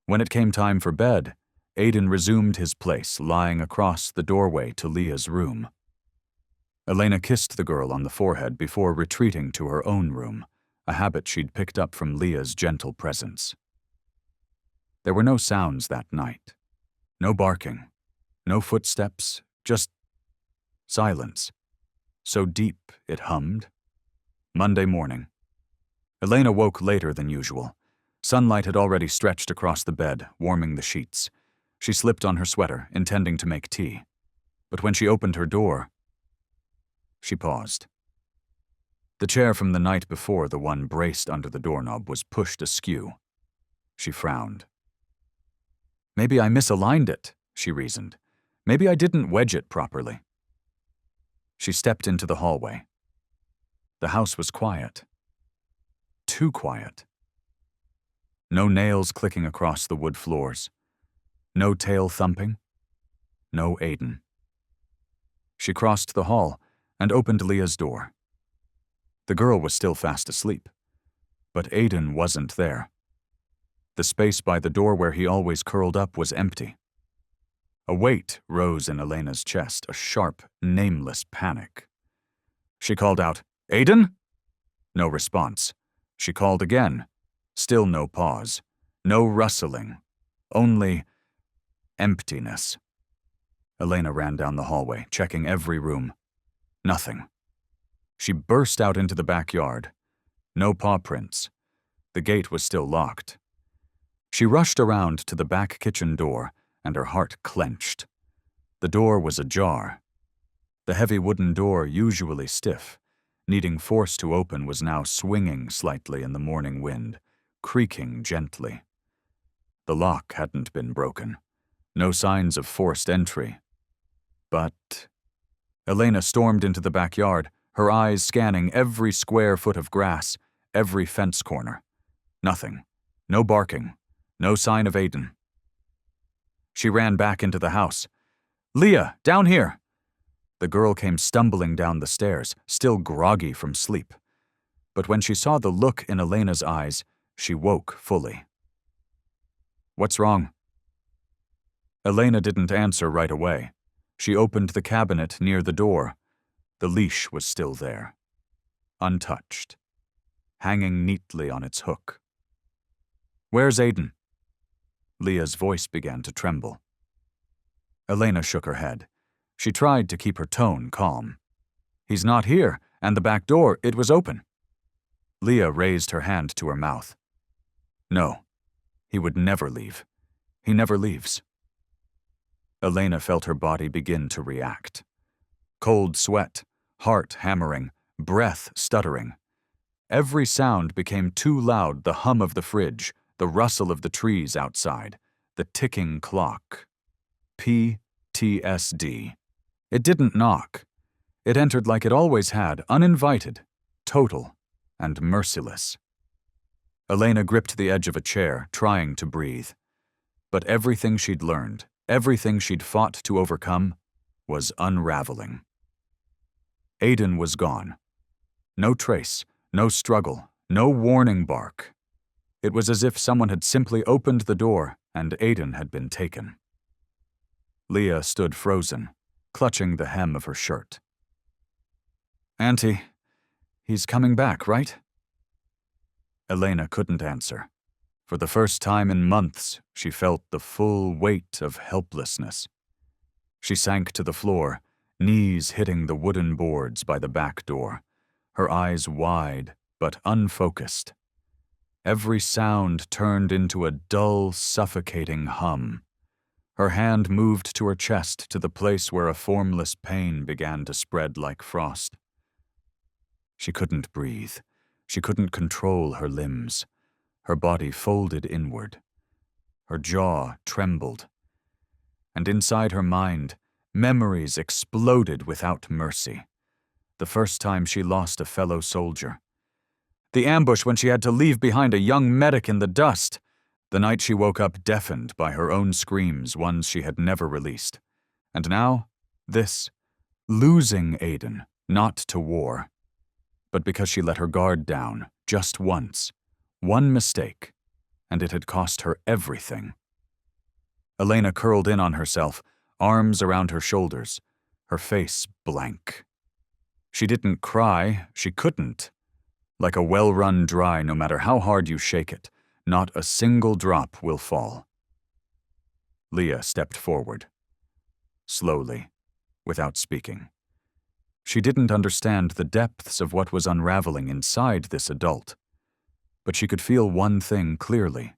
When it came time for bed, Aiden resumed his place, lying across the doorway to Leah's room. Elena kissed the girl on the forehead before retreating to her own room, a habit she'd picked up from Leah's gentle presence. There were no sounds that night. No barking, no footsteps, just silence. So deep it hummed. Monday morning. Elena woke later than usual. Sunlight had already stretched across the bed, warming the sheets. She slipped on her sweater, intending to make tea. But when she opened her door, she paused. The chair from the night before, the one braced under the doorknob, was pushed askew. She frowned. Maybe I misaligned it, she reasoned. Maybe I didn't wedge it properly. She stepped into the hallway. The house was quiet. Too quiet. No nails clicking across the wood floors. No tail thumping. No Aiden. She crossed the hall and opened Leah's door. The girl was still fast asleep, but Aiden wasn't there. The space by the door where he always curled up was empty. A weight rose in Elena's chest, a sharp, nameless panic. She called out, "Aiden?" No response. She called again. Still no pause. No rustling. Only emptiness. Elena ran down the hallway, checking every room. Nothing. She burst out into the backyard. No paw prints. The gate was still locked. She rushed around to the back kitchen door, and her heart clenched. The door was ajar. The heavy wooden door, usually stiff, needing force to open, was now swinging slightly in the morning wind, creaking gently. The lock hadn't been broken. No signs of forced entry. But Elena stormed into the backyard, her eyes scanning every square foot of grass, every fence corner. Nothing. No barking. No sign of Aiden. She ran back into the house. "Leah, down here!" The girl came stumbling down the stairs, still groggy from sleep. But when she saw the look in Elena's eyes, she woke fully. "What's wrong?" Elena didn't answer right away. She opened the cabinet near the door. The leash was still there, untouched, hanging neatly on its hook. "Where's Aiden?" Leah's voice began to tremble. Elena shook her head. She tried to keep her tone calm. "He's not here, and the back door, it was open." Leah raised her hand to her mouth. "No, he would never leave. He never leaves." Elena felt her body begin to react. Cold sweat, heart hammering, breath stuttering. Every sound became too loud, the hum of the fridge, the rustle of the trees outside, the ticking clock. PTSD. It didn't knock. It entered like it always had, uninvited, total, and merciless. Elena gripped the edge of a chair, trying to breathe. But everything she'd learned, everything she'd fought to overcome, was unraveling. Aiden was gone. No trace, no struggle, no warning bark. It was as if someone had simply opened the door and Aiden had been taken. Leah stood frozen, clutching the hem of her shirt. "Auntie, he's coming back, right?" Elena couldn't answer. For the first time in months, she felt the full weight of helplessness. She sank to the floor, knees hitting the wooden boards by the back door, her eyes wide but unfocused. Every sound turned into a dull, suffocating hum. Her hand moved to her chest, to the place where a formless pain began to spread like frost. She couldn't breathe. She couldn't control her limbs. Her body folded inward. Her jaw trembled. And inside her mind, memories exploded without mercy. The first time she lost a fellow soldier. The ambush when she had to leave behind a young medic in the dust. The night she woke up deafened by her own screams, ones she had never released. And now, this, losing Aiden, not to war, but because she let her guard down just once, one mistake, and it had cost her everything. Elena curled in on herself, arms around her shoulders, her face blank. She didn't cry, she couldn't. Like a well-run dry, no matter how hard you shake it, not a single drop will fall. Leah stepped forward. Slowly, without speaking. She didn't understand the depths of what was unraveling inside this adult, but she could feel one thing clearly.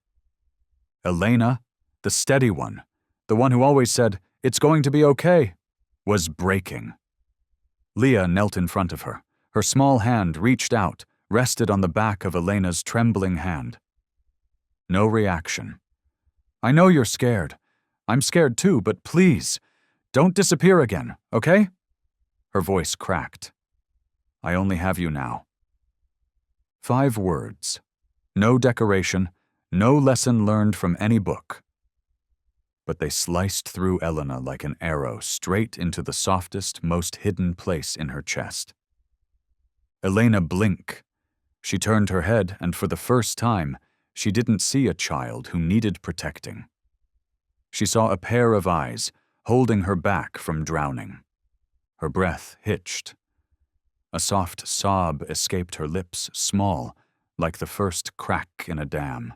Elena, the steady one, the one who always said, "It's going to be okay," was breaking. Leah knelt in front of her. Her small hand reached out, rested on the back of Elena's trembling hand. No reaction. "I know you're scared. I'm scared too, but please, don't disappear again, okay?" Her voice cracked. "I only have you now." 5 words. No decoration, no lesson learned from any book. But they sliced through Elena like an arrow, straight into the softest, most hidden place in her chest. Elena blinked. She turned her head, and for the first time, she didn't see a child who needed protecting. She saw a pair of eyes, holding her back from drowning. Her breath hitched. A soft sob escaped her lips, small, like the first crack in a dam.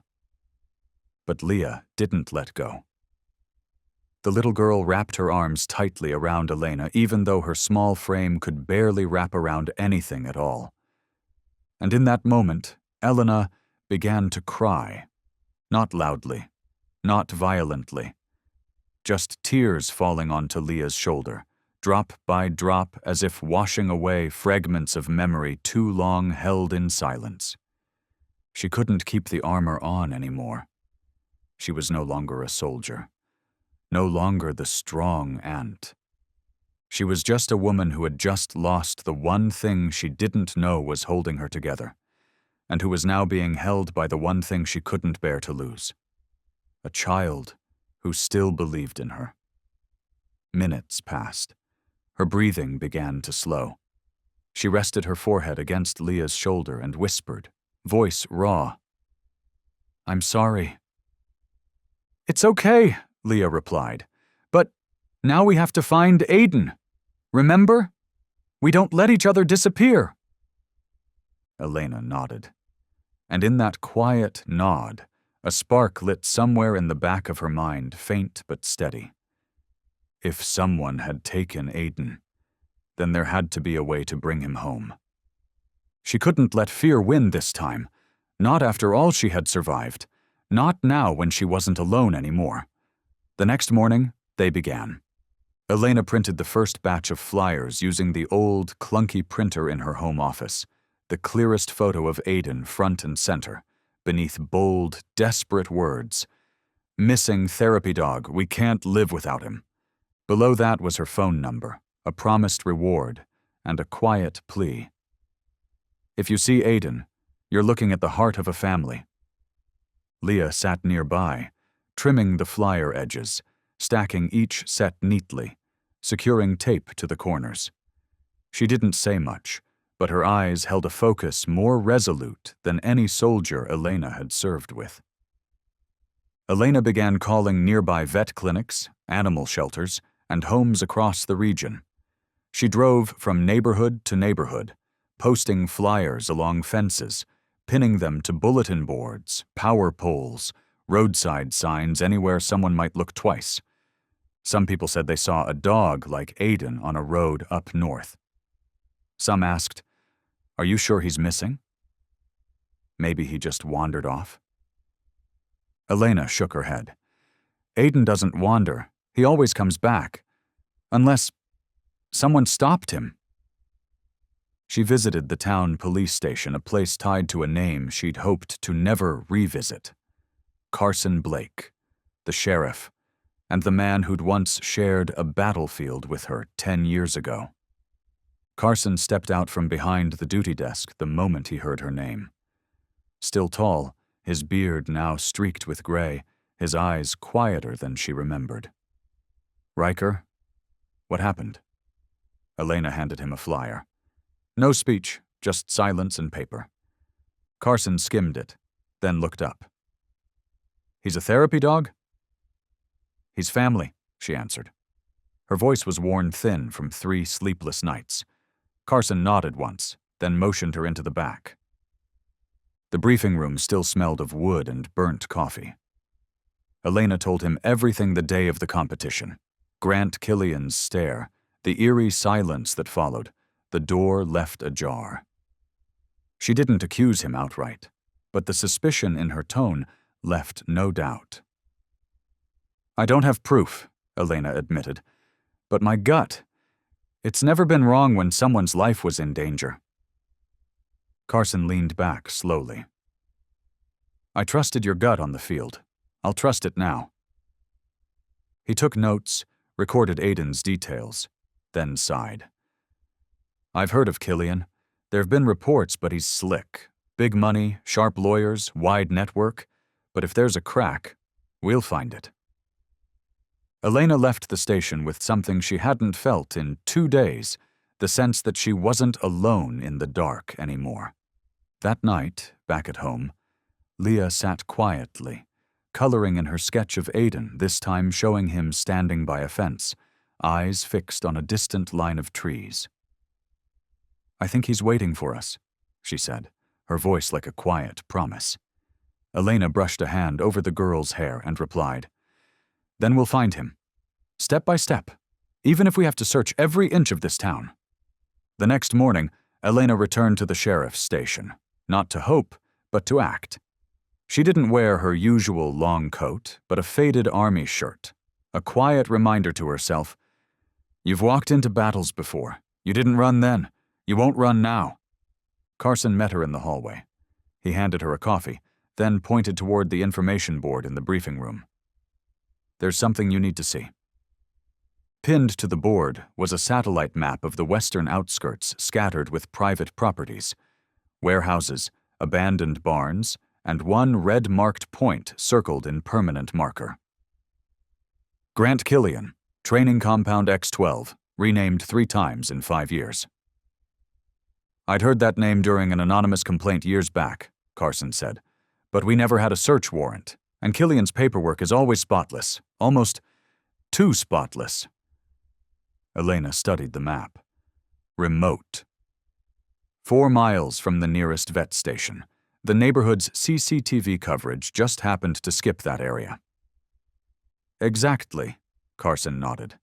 But Leah didn't let go. The little girl wrapped her arms tightly around Elena, even though her small frame could barely wrap around anything at all. And in that moment, Elena began to cry. Not loudly, not violently. Just tears falling onto Leah's shoulder, drop by drop, as if washing away fragments of memory too long held in silence. She couldn't keep the armor on anymore. She was no longer a soldier. No longer the strong aunt. She was just a woman who had just lost the one thing she didn't know was holding her together, and who was now being held by the one thing she couldn't bear to lose. A child who still believed in her. Minutes passed. Her breathing began to slow. She rested her forehead against Leah's shoulder and whispered, voice raw, "I'm sorry." "It's okay," Leah replied. "But now we have to find Aiden. Remember? We don't let each other disappear." Elena nodded. And in that quiet nod, a spark lit somewhere in the back of her mind, faint but steady. If someone had taken Aiden, then there had to be a way to bring him home. She couldn't let fear win this time, not after all she had survived, not now when she wasn't alone anymore. The next morning, they began. Elena printed the first batch of flyers using the old, clunky printer in her home office, the clearest photo of Aiden front and center, beneath bold, desperate words. "Missing therapy dog, we can't live without him." Below that was her phone number, a promised reward, and a quiet plea. "If you see Aiden, you're looking at the heart of a family." Leah sat nearby, trimming the flyer edges, stacking each set neatly, securing tape to the corners. She didn't say much, but her eyes held a focus more resolute than any soldier Elena had served with. Elena began calling nearby vet clinics, animal shelters, and homes across the region. She drove from neighborhood to neighborhood, posting flyers along fences, pinning them to bulletin boards, power poles, roadside signs anywhere someone might look twice. Some people said they saw a dog like Aiden on a road up north. Some asked, "Are you sure he's missing? Maybe he just wandered off?" Elena shook her head. "Aiden doesn't wander. He always comes back. Unless someone stopped him." She visited the town police station, a place tied to a name she'd hoped to never revisit. Carson Blake, the sheriff, and the man who'd once shared a battlefield with her 10 years ago. Carson stepped out from behind the duty desk the moment he heard her name. Still tall, his beard now streaked with gray, his eyes quieter than she remembered. "Riker? What happened?" Elena handed him a flyer. No speech, just silence and paper. Carson skimmed it, then looked up. "He's a therapy dog?" "He's family," she answered. Her voice was worn thin from 3 sleepless nights. Carson nodded once, then motioned her into the back. The briefing room still smelled of wood and burnt coffee. Elena told him everything the day of the competition. Grant Killian's stare, the eerie silence that followed, the door left ajar. She didn't accuse him outright, but the suspicion in her tone left no doubt. "I don't have proof," Elena admitted, "but my gut, it's never been wrong when someone's life was in danger." Carson leaned back slowly. "I trusted your gut on the field. I'll trust it now." He took notes, recorded Aiden's details, then sighed. "I've heard of Killian. There've been reports, but he's slick. Big money, sharp lawyers, wide network. But if there's a crack, we'll find it." Elena left the station with something she hadn't felt in 2 days, the sense that she wasn't alone in the dark anymore. That night, back at home, Leah sat quietly, coloring in her sketch of Aiden, this time showing him standing by a fence, eyes fixed on a distant line of trees. "I think he's waiting for us," she said, her voice like a quiet promise. Elena brushed a hand over the girl's hair and replied, "Then we'll find him. Step by step, even if we have to search every inch of this town." The next morning, Elena returned to the sheriff's station, not to hope, but to act. She didn't wear her usual long coat, but a faded army shirt, a quiet reminder to herself, "You've walked into battles before. You didn't run then. You won't run now." Carson met her in the hallway. He handed her a coffee, then pointed toward the information board in the briefing room. "There's something you need to see." Pinned to the board was a satellite map of the western outskirts scattered with private properties, warehouses, abandoned barns, and one red-marked point circled in permanent marker. "Grant Killian, Training Compound X-12, renamed 3 times in 5 years." "I'd heard that name during an anonymous complaint years back," Carson said, "but we never had a search warrant, and Killian's paperwork is always spotless, almost too spotless." Elena studied the map. Remote. 4 miles from the nearest vet station, the neighborhood's CCTV coverage just happened to skip that area. "Exactly," Carson nodded.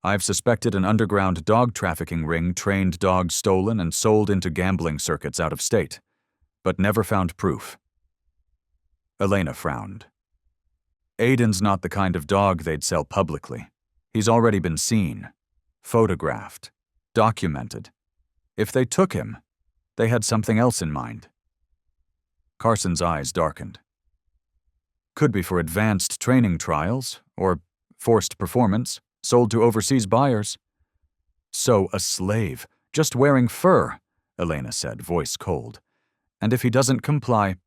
"I've suspected an underground dog trafficking ring trained dogs stolen and sold into gambling circuits out of state, but never found proof." Elena frowned. "Aiden's not the kind of dog they'd sell publicly. He's already been seen, photographed, documented. If they took him, they had something else in mind." Carson's eyes darkened. "Could be for advanced training trials, or forced performance, sold to overseas buyers." "So a slave, just wearing fur," Elena said, voice cold. "And if he doesn't comply—"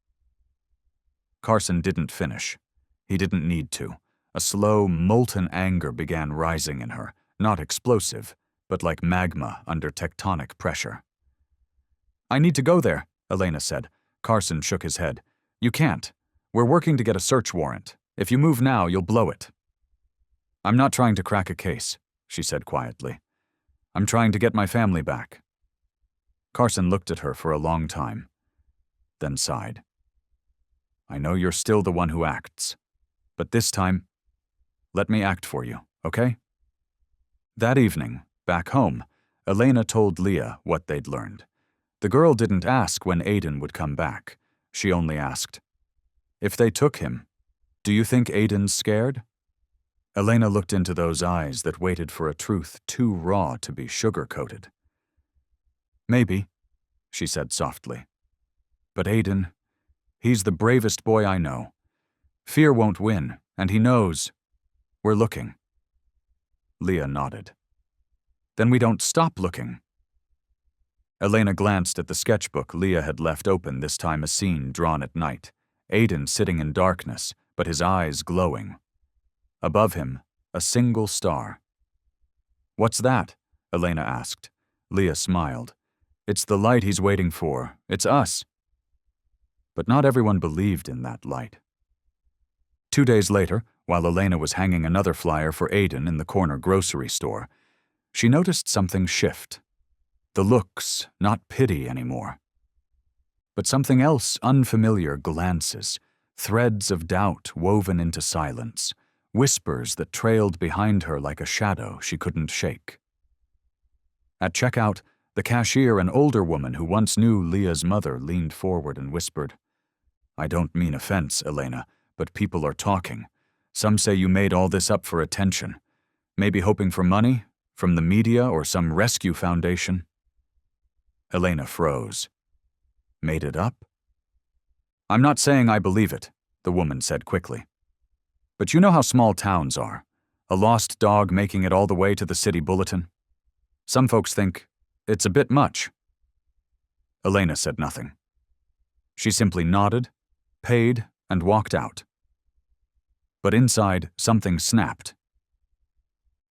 Carson didn't finish. He didn't need to. A slow, molten anger began rising in her, not explosive, but like magma under tectonic pressure. "I need to go there," Elena said. Carson shook his head. "You can't. We're working to get a search warrant. If you move now, you'll blow it." "I'm not trying to crack a case," she said quietly. "I'm trying to get my family back." Carson looked at her for a long time, then sighed. "I know you're still the one who acts, but this time, let me act for you." okay? That evening, back home, Elena told Leah what they'd learned. The girl didn't ask when Aiden would come back. She only asked, "If they took him, do you think Aiden's scared?" Elena looked into those eyes that waited for a truth too raw to be sugar-coated. "Maybe," she said softly. "But Aiden, he's the bravest boy I know. Fear won't win, and he knows. We're looking." Leah nodded. "Then we don't stop looking." Elena glanced at the sketchbook Leah had left open, this time a scene drawn at night. Aiden sitting in darkness, but his eyes glowing. Above him, a single star. "What's that?" Elena asked. Leah smiled. "It's the light he's waiting for. It's us." But not everyone believed in that light. 2 days later, while Elena was hanging another flyer for Aiden in the corner grocery store, she noticed something shift. The looks, not pity anymore. But something else, unfamiliar glances, threads of doubt woven into silence, whispers that trailed behind her like a shadow she couldn't shake. At checkout, the cashier, an older woman who once knew Leah's mother, leaned forward and whispered, "I don't mean offense, Elena, but people are talking. Some say you made all this up for attention. Maybe hoping for money? From the media or some rescue foundation?" Elena froze. "Made it up?" "I'm not saying I believe it," the woman said quickly. "But you know how small towns are. A lost dog making it all the way to the city bulletin. Some folks think it's a bit much." Elena said nothing. She simply nodded, paid, and walked out. But inside, something snapped.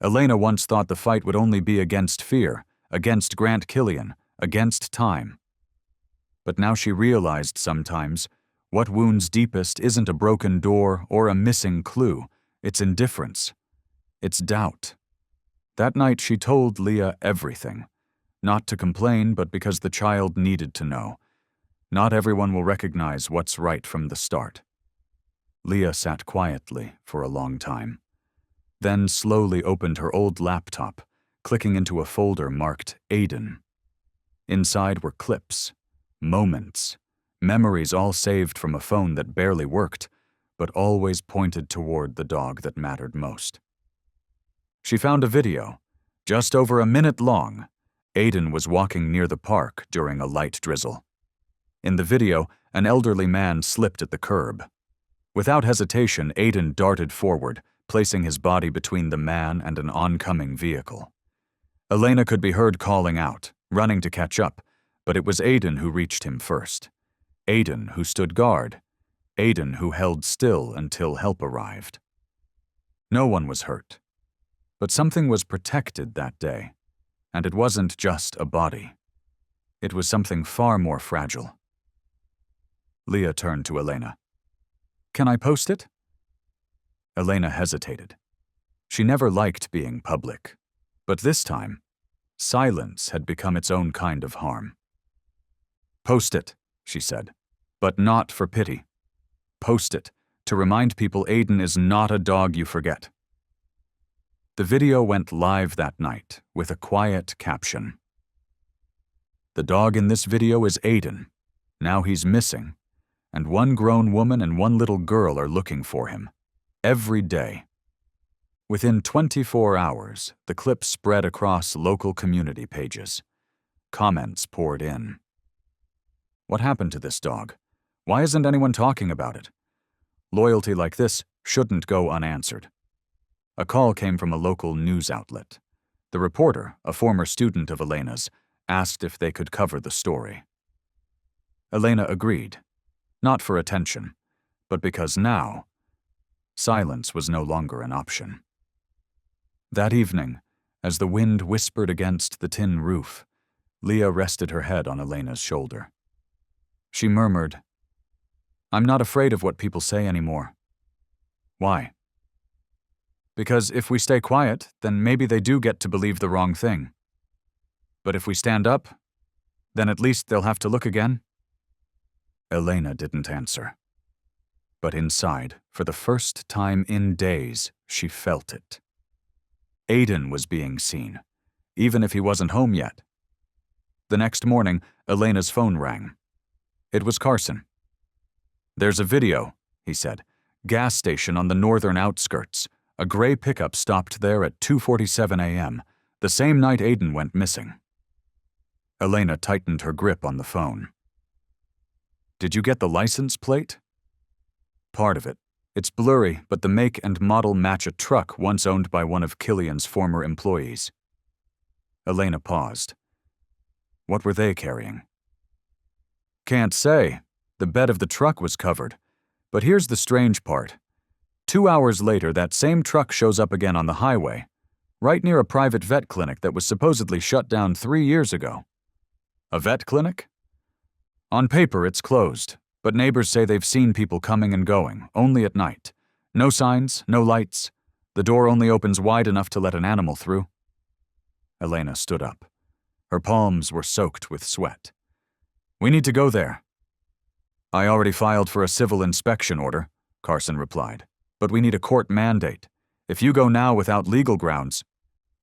Elena once thought the fight would only be against fear, against Grant Killian, against time. But now she realized sometimes what wounds deepest isn't a broken door or a missing clue. It's indifference. It's doubt. That night she told Leah everything. Not to complain, but because the child needed to know. Not everyone will recognize what's right from the start. Leah sat quietly for a long time, then slowly opened her old laptop, clicking into a folder marked Aiden. Inside were clips, moments, memories all saved from a phone that barely worked, but always pointed toward the dog that mattered most. She found a video, just over a minute long. Aiden was walking near the park during a light drizzle. In the video, an elderly man slipped at the curb. Without hesitation, Aiden darted forward, placing his body between the man and an oncoming vehicle. Elena could be heard calling out, running to catch up, but it was Aiden who reached him first. Aiden who stood guard. Aiden who held still until help arrived. No one was hurt. But something was protected that day, and it wasn't just a body. It was something far more fragile. Leah turned to Elena. "Can I post it?" Elena hesitated. She never liked being public, but this time, silence had become its own kind of harm. "Post it," she said, "but not for pity. Post it to remind people Aiden is not a dog you forget." The video went live that night with a quiet caption. "The dog in this video is Aiden. Now he's missing, and one grown woman and one little girl are looking for him. Every day." Within 24 hours, the clip spread across local community pages. Comments poured in. "What happened to this dog? Why isn't anyone talking about it? Loyalty like this shouldn't go unanswered." A call came from a local news outlet. The reporter, a former student of Elena's, asked if they could cover the story. Elena agreed, not for attention, but because now, silence was no longer an option. That evening, as the wind whispered against the tin roof, Leah rested her head on Elena's shoulder. She murmured, "I'm not afraid of what people say anymore." "Why?" "Because if we stay quiet, then maybe they do get to believe the wrong thing. But if we stand up, then at least they'll have to look again." Elena didn't answer. But inside, for the first time in days, she felt it. Aiden was being seen, even if he wasn't home yet. The next morning, Elena's phone rang. It was Carson. "There's a video," he said. "Gas station on the northern outskirts. A gray pickup stopped there at 2:47 a.m., the same night Aiden went missing." Elena tightened her grip on the phone. "Did you get the license plate?" "Part of it. It's blurry, but the make and model match a truck once owned by one of Killian's former employees." Elena paused. "What were they carrying?" "Can't say. The bed of the truck was covered. But here's the strange part. 2 hours later, that same truck shows up again on the highway, right near a private vet clinic that was supposedly shut down 3 years ago." "A vet clinic?" "On paper, it's closed, but neighbors say they've seen people coming and going, only at night. No signs, no lights. The door only opens wide enough to let an animal through." Elena stood up. Her palms were soaked with sweat. "We need to go there." "I already filed for a civil inspection order," Carson replied. "But we need a court mandate. If you go now without legal grounds—"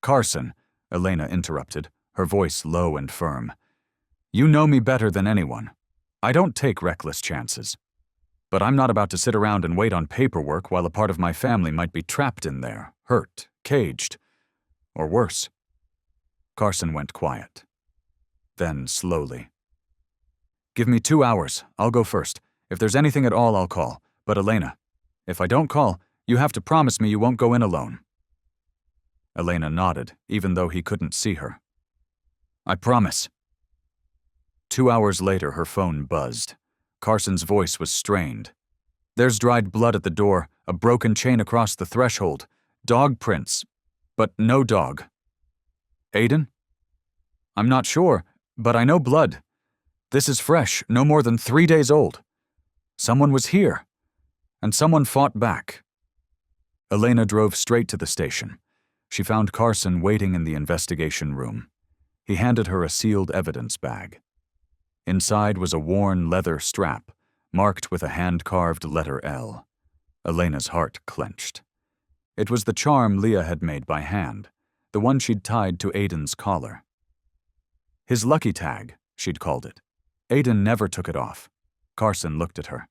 "Carson," Elena interrupted, her voice low and firm. "You know me better than anyone. I don't take reckless chances. But I'm not about to sit around and wait on paperwork while a part of my family might be trapped in there, hurt, caged, or worse." Carson went quiet. Then, slowly, "Give me 2 hours. I'll go first. If there's anything at all, I'll call. But Elena, if I don't call, you have to promise me you won't go in alone." Elena nodded, even though he couldn't see her. "I promise." 2 hours later, her phone buzzed. Carson's voice was strained. "There's dried blood at the door, a broken chain across the threshold, dog prints, but no dog." "Aiden?" "I'm not sure, but I know blood. This is fresh, no more than 3 days old. Someone was here, and someone fought back." Elena drove straight to the station. She found Carson waiting in the investigation room. He handed her a sealed evidence bag. Inside was a worn leather strap, marked with a hand-carved letter L. Elena's heart clenched. It was the charm Leah had made by hand, the one she'd tied to Aiden's collar. "His lucky tag," she'd called it. Aiden never took it off. Carson looked at her.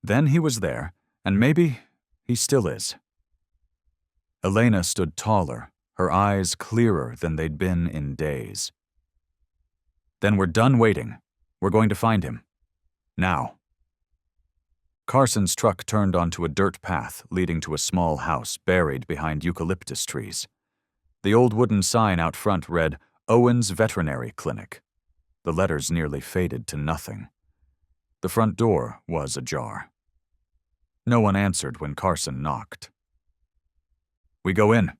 Then he was there, and maybe he still is. Elena stood taller, her eyes clearer than they'd been in days. "Then we're done waiting. We're going to find him. Now." Carson's truck turned onto a dirt path leading to a small house buried behind eucalyptus trees. The old wooden sign out front read, "Owen's Veterinary Clinic." The letters nearly faded to nothing. The front door was ajar. No one answered when Carson knocked. "We go in,"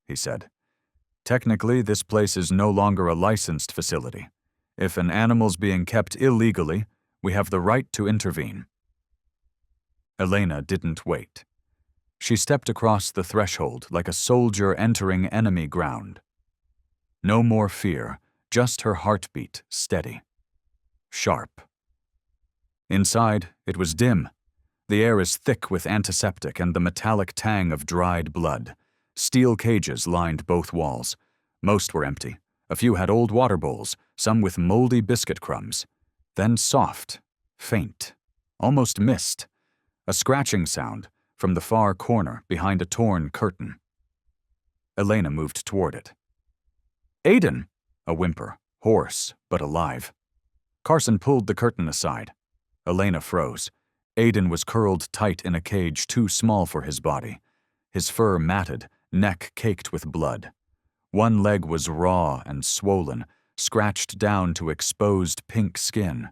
he said. "Technically, this place is no longer a licensed facility. If an animal's being kept illegally, we have the right to intervene." Elena didn't wait. She stepped across the threshold like a soldier entering enemy ground. No more fear, just her heartbeat steady. Sharp. Inside, it was dim. The air is thick with antiseptic and the metallic tang of dried blood. Steel cages lined both walls. Most were empty. A few had old water bowls, some with moldy biscuit crumbs. Then soft, faint, almost mist. A scratching sound from the far corner behind a torn curtain. Elena moved toward it. "Aiden!" A whimper, hoarse but alive. Carson pulled the curtain aside. Elena froze. Aiden was curled tight in a cage too small for his body. His fur matted, neck caked with blood. One leg was raw and swollen, scratched down to exposed pink skin.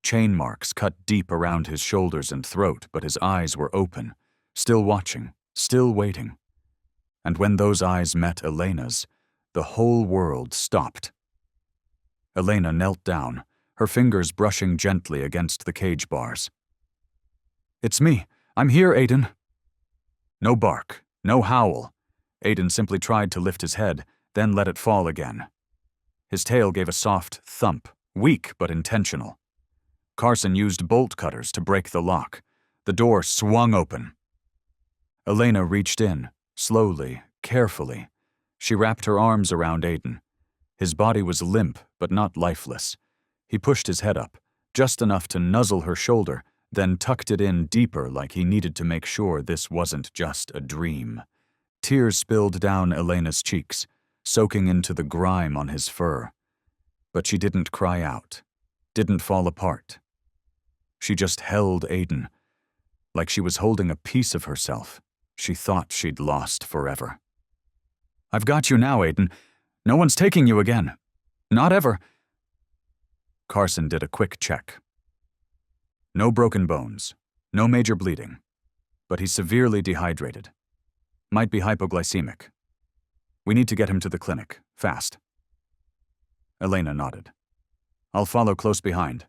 Chain marks cut deep around his shoulders and throat, but his eyes were open, still watching, still waiting. And when those eyes met Elena's, the whole world stopped. Elena knelt down, her fingers brushing gently against the cage bars. "It's me. I'm here, Aiden." No bark, no howl. Aiden simply tried to lift his head, then let it fall again. His tail gave a soft thump, weak but intentional. Carson used bolt cutters to break the lock. The door swung open. Elena reached in, slowly, carefully. She wrapped her arms around Aiden. His body was limp, but not lifeless. He pushed his head up, just enough to nuzzle her shoulder, then tucked it in deeper like he needed to make sure this wasn't just a dream. Tears spilled down Elena's cheeks, soaking into the grime on his fur. But she didn't cry out, didn't fall apart. She just held Aiden, like she was holding a piece of herself she thought she'd lost forever. "I've got you now, Aiden. No one's taking you again. Not ever." Carson did a quick check. No broken bones, no major bleeding, but he's severely dehydrated. Might be hypoglycemic. We need to get him to the clinic, fast. Elena nodded. "I'll follow close behind."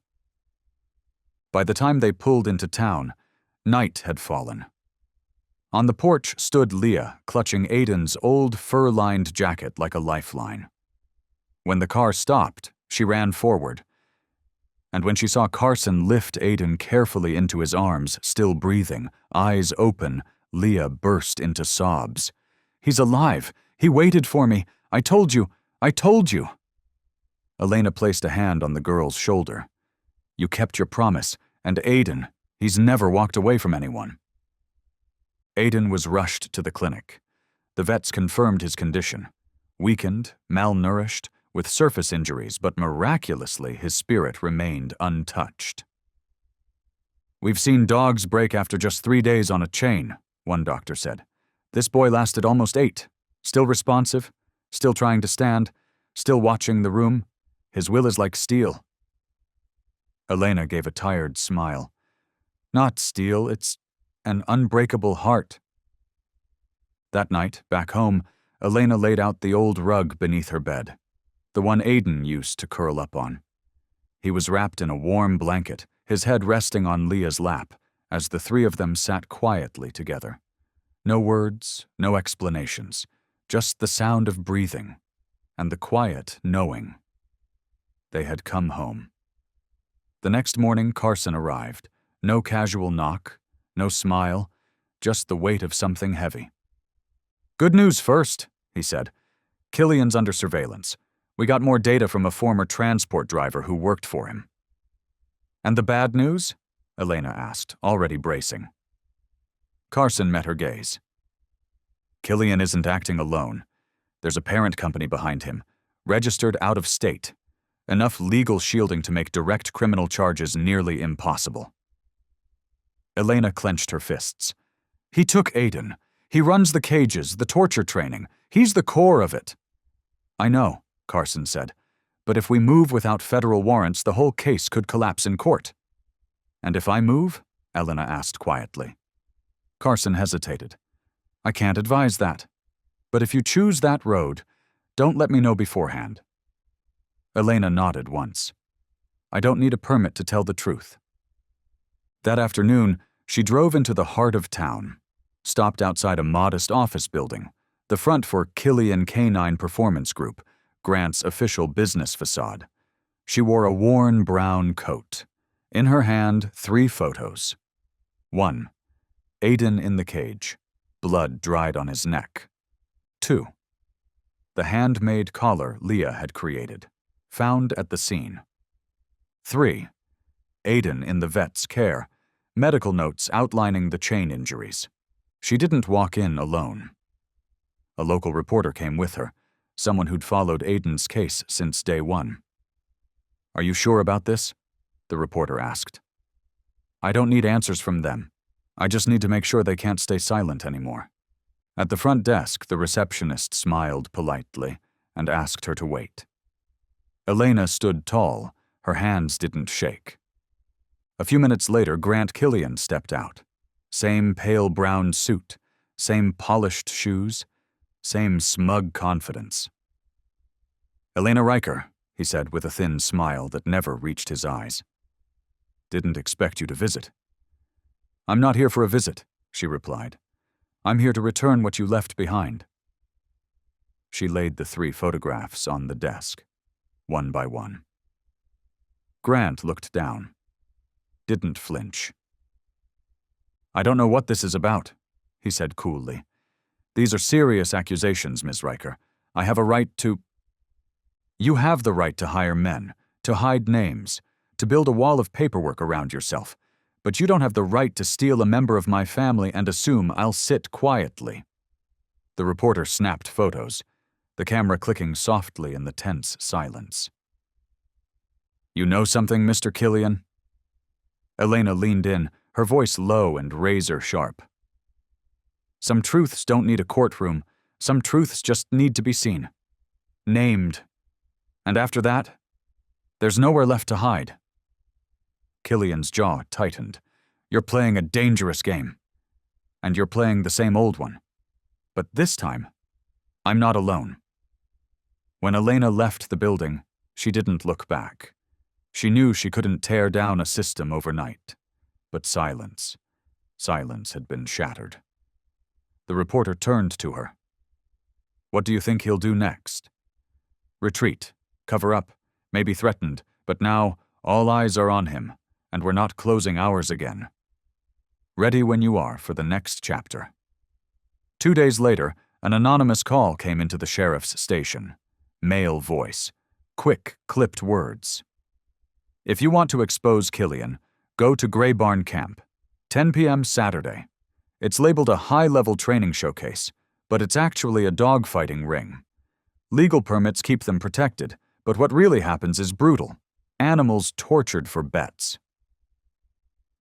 By the time they pulled into town, night had fallen. On the porch stood Leah, clutching Aiden's old fur-lined jacket like a lifeline. When the car stopped, she ran forward. And when she saw Carson lift Aiden carefully into his arms, still breathing, eyes open, Leah burst into sobs. "He's alive! He waited for me! I told you! I told you!" Elena placed a hand on the girl's shoulder. "You kept your promise, and Aiden, he's never walked away from anyone." Aiden was rushed to the clinic. The vets confirmed his condition. Weakened, malnourished, with surface injuries, but miraculously his spirit remained untouched. "We've seen dogs break after just 3 days on a chain," one doctor said. "This boy lasted almost 8. Still responsive, still trying to stand, still watching the room. His will is like steel." Elena gave a tired smile. "Not steel, it's an unbreakable heart." That night, back home, Elena laid out the old rug beneath her bed, the one Aiden used to curl up on. He was wrapped in a warm blanket, his head resting on Leah's lap, as the three of them sat quietly together. No words, no explanations, just the sound of breathing, and the quiet knowing. They had come home. The next morning, Carson arrived. No casual knock, no smile, just the weight of something heavy. "Good news first," he said. "Killian's under surveillance. We got more data from a former transport driver who worked for him." "And the bad news?" Elena asked, already bracing. Carson met her gaze. "Killian isn't acting alone. There's a parent company behind him, registered out of state. Enough legal shielding to make direct criminal charges nearly impossible." Elena clenched her fists. "He took Aiden. He runs the cages, the torture training. He's the core of it." "I know," Carson said, "but if we move without federal warrants, the whole case could collapse in court." "And if I move?" Elena asked quietly. Carson hesitated. "I can't advise that. But if you choose that road, don't let me know beforehand." Elena nodded once. "I don't need a permit to tell the truth." That afternoon, she drove into the heart of town, stopped outside a modest office building, the front for Killian Canine Performance Group, Grant's official business facade. She wore a worn brown coat. In her hand, 3 photos. 1. Aiden in the cage, blood dried on his neck. 2. The handmade collar Leah had created, found at the scene. 3. Aiden in the vet's care, medical notes outlining the chain injuries. She didn't walk in alone. A local reporter came with her, someone who'd followed Aiden's case since day 1. "Are you sure about this?" the reporter asked. "I don't need answers from them. I just need to make sure they can't stay silent anymore." At the front desk, the receptionist smiled politely and asked her to wait. Elena stood tall, her hands didn't shake. A few minutes later, Grant Killian stepped out. Same pale brown suit, same polished shoes, same smug confidence. "Elena Riker," he said with a thin smile that never reached his eyes. "Didn't expect you to visit." "I'm not here for a visit," she replied. "I'm here to return what you left behind." She laid the 3 photographs on the desk, one by one. Grant looked down. Didn't flinch. "I don't know what this is about," he said coolly. "These are serious accusations, Ms. Riker. I have a right to— You have the right to hire men, to hide names, to build a wall of paperwork around yourself, but you don't have the right to steal a member of my family and assume I'll sit quietly." The reporter snapped photos, the camera clicking softly in the tense silence. "You know something, Mr. Killian?" Elena leaned in, her voice low and razor-sharp. "Some truths don't need a courtroom. Some truths just need to be seen. Named. And after that, there's nowhere left to hide." Killian's jaw tightened. "You're playing a dangerous game. And you're playing the same old one. But this time, I'm not alone." When Elena left the building, she didn't look back. She knew she couldn't tear down a system overnight. But silence had been shattered. The reporter turned to her. "What do you think he'll do next?" "Retreat, cover up, maybe threatened, but now all eyes are on him, and we're not closing ours again. Ready when you are for the next chapter." 2 days later, an anonymous call came into the sheriff's station. Male voice. Quick, clipped words. "If you want to expose Killian, go to Grey Barn Camp. 10 p.m. Saturday. It's labeled a high-level training showcase, but it's actually a dogfighting ring. Legal permits keep them protected, but what really happens is brutal. Animals tortured for bets."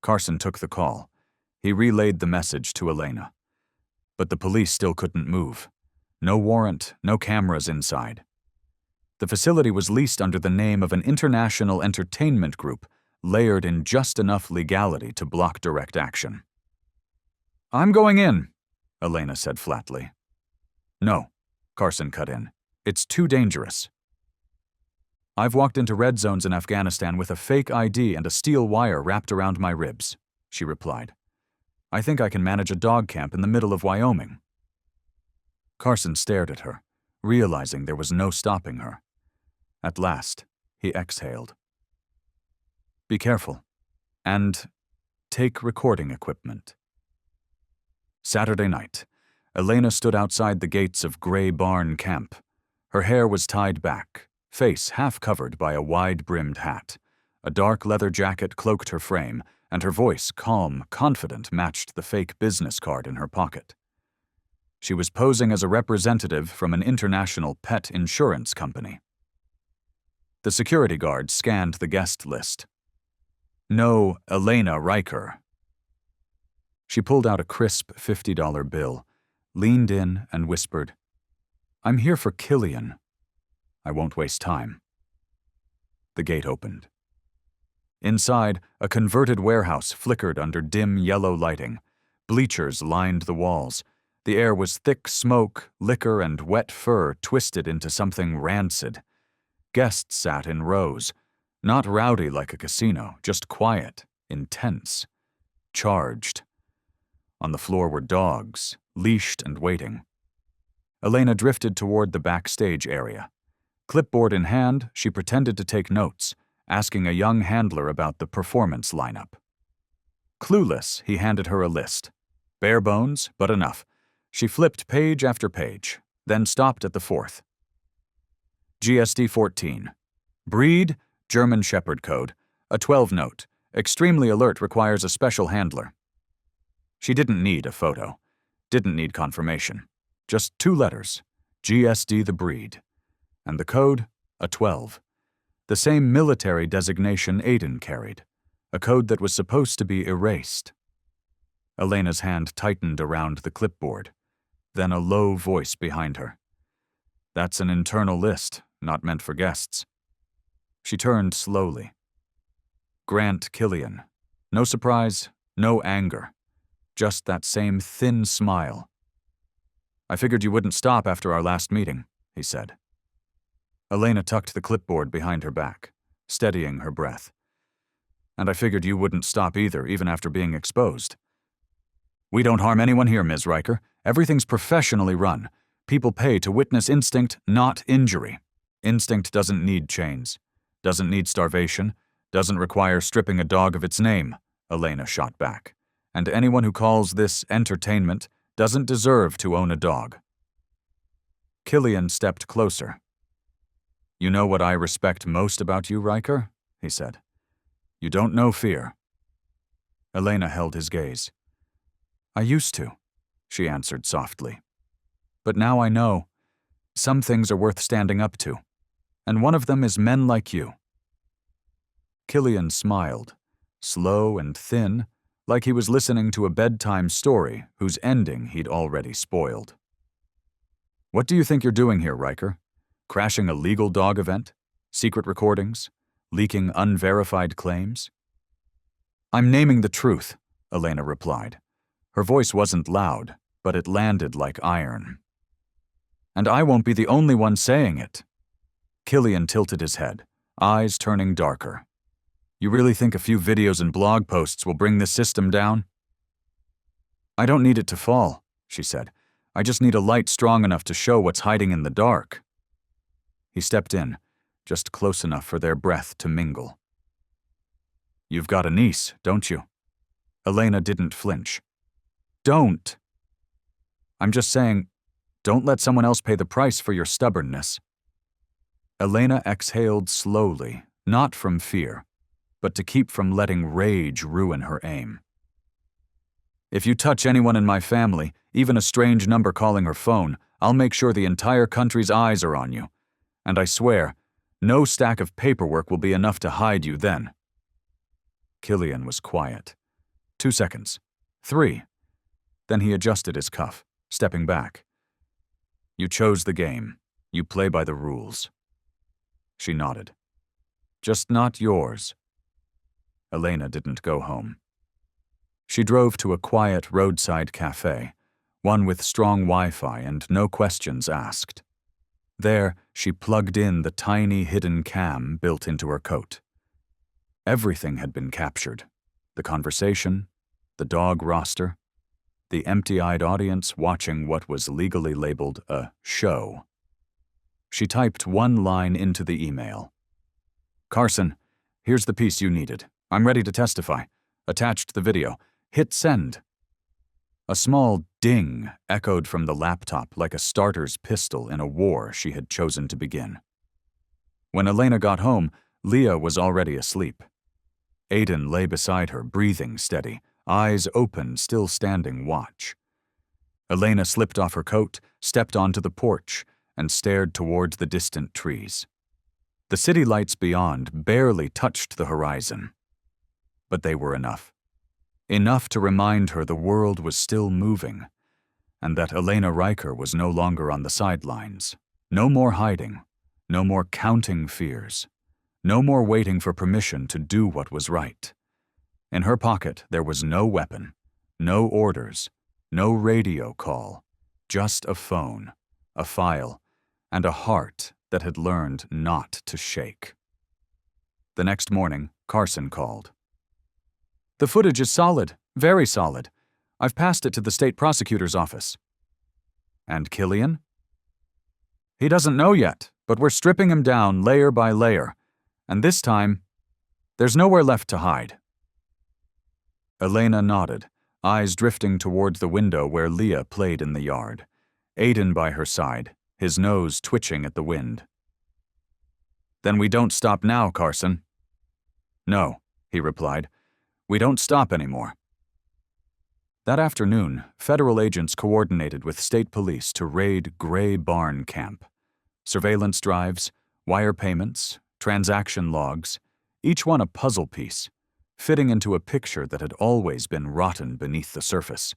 Carson took the call. He relayed the message to Elena. But the police still couldn't move. No warrant, no cameras inside. The facility was leased under the name of an international entertainment group, layered in just enough legality to block direct action. "I'm going in," Elena said flatly. "No," Carson cut in. "It's too dangerous." "I've walked into red zones in Afghanistan with a fake ID and a steel wire wrapped around my ribs," she replied. "I think I can manage a dog camp in the middle of Wyoming." Carson stared at her, realizing there was no stopping her. At last, he exhaled. "Be careful. And take recording equipment." Saturday night, Elena stood outside the gates of Grey Barn Camp. Her hair was tied back, face half covered by a wide-brimmed hat. A dark leather jacket cloaked her frame, and her voice, calm, confident, matched the fake business card in her pocket. She was posing as a representative from an international pet insurance company. The security guard scanned the guest list. "No Elena Riker." She pulled out a crisp $50 bill, leaned in and whispered, "I'm here for Killian. I won't waste time." The gate opened. Inside, a converted warehouse flickered under dim yellow lighting. Bleachers lined the walls. The air was thick smoke, liquor, and wet fur twisted into something rancid. Guests sat in rows, not rowdy like a casino, just quiet, intense, charged. On the floor were dogs, leashed and waiting. Elena drifted toward the backstage area. Clipboard in hand, she pretended to take notes, asking a young handler about the performance lineup. Clueless, he handed her a list. Bare bones, but enough. She flipped page after page, then stopped at the fourth. GSD 14. Breed, German Shepherd Code. A 12-note. Extremely alert, requires a special handler. She didn't need a photo. Didn't need confirmation. Just 2 letters. GSD the breed. And the code, a 12. The same military designation Aiden carried. A code that was supposed to be erased. Elena's hand tightened around the clipboard. Then a low voice behind her. "That's an internal list, not meant for guests." She turned slowly. Grant Killian. No surprise, no anger. Just that same thin smile. "I figured you wouldn't stop after our last meeting," he said. Elena tucked the clipboard behind her back, steadying her breath. "And I figured you wouldn't stop either, even after being exposed." "We don't harm anyone here, Ms. Riker. Everything's professionally run. People pay to witness instinct, not injury. Instinct doesn't need chains, doesn't need starvation, doesn't require stripping a dog of its name," Elena shot back. "And anyone who calls this entertainment doesn't deserve to own a dog." Killian stepped closer. "You know what I respect most about you, Riker?" he said. "You don't know fear." Elena held his gaze. "I used to," she answered softly. "But now I know. Some things are worth standing up to, and one of them is men like you." Killian smiled, slow and thin, like he was listening to a bedtime story whose ending he'd already spoiled. "What do you think you're doing here, Riker? Crashing a legal dog event? Secret recordings? Leaking unverified claims?" "I'm naming the truth," Elena replied. Her voice wasn't loud, but it landed like iron. "And I won't be the only one saying it." Killian tilted his head, eyes turning darker. "You really think a few videos and blog posts will bring this system down?" "I don't need it to fall," she said. "I just need a light strong enough to show what's hiding in the dark." He stepped in, just close enough for their breath to mingle. "You've got a niece, don't you?" Elena didn't flinch. "Don't." "I'm just saying, don't let someone else pay the price for your stubbornness." Elena exhaled slowly, not from fear, but to keep from letting rage ruin her aim. "If you touch anyone in my family, even a strange number calling her phone, I'll make sure the entire country's eyes are on you. And I swear, no stack of paperwork will be enough to hide you then." Killian was quiet. 2 seconds. 3. Then he adjusted his cuff, stepping back. "You chose the game. You play by the rules." She nodded. "Just not yours." Elena didn't go home. She drove to a quiet roadside cafe, one with strong Wi-Fi and no questions asked. There, she plugged in the tiny hidden cam built into her coat. Everything had been captured. The conversation, the dog roster, the empty-eyed audience watching what was legally labeled a show. She typed one line into the email. "Carson, here's the piece you needed. I'm ready to testify. Attached the video. Hit send." A small ding echoed from the laptop like a starter's pistol in a war she had chosen to begin. When Elena got home, Leah was already asleep. Aiden lay beside her, breathing steady, eyes open, still standing watch. Elena slipped off her coat, stepped onto the porch, and stared towards the distant trees. The city lights beyond barely touched the horizon. But they were enough. Enough to remind her the world was still moving, and that Elena Riker was no longer on the sidelines. No more hiding, no more counting fears, no more waiting for permission to do what was right. In her pocket there was no weapon, no orders, no radio call, just a phone, a file, and a heart that had learned not to shake. The next morning, Carson called. "The footage is solid, very solid. I've passed it to the state prosecutor's office." "And Killian?" "He doesn't know yet, but we're stripping him down layer by layer. And this time, there's nowhere left to hide." Elena nodded, eyes drifting toward the window where Leah played in the yard. Aiden by her side, his nose twitching at the wind. "Then we don't stop now, Carson." "No," he replied. "We don't stop anymore." That afternoon, federal agents coordinated with state police to raid Gray Barn Camp. Surveillance drives, wire payments, transaction logs, each one a puzzle piece, fitting into a picture that had always been rotten beneath the surface.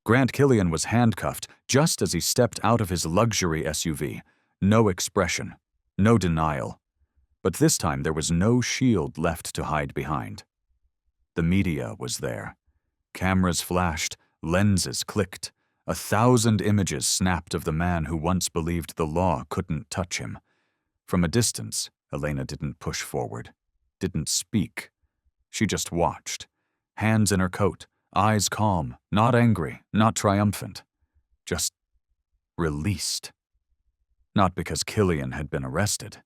Grant Killian was handcuffed just as he stepped out of his luxury SUV. No expression, no denial. But this time there was no shield left to hide behind. The media was there. Cameras flashed, lenses clicked. 1,000 images snapped of the man who once believed the law couldn't touch him. From a distance, Elena didn't push forward, didn't speak. She just watched, hands in her coat, eyes calm, not angry, not triumphant. Just released. Not because Killian had been arrested,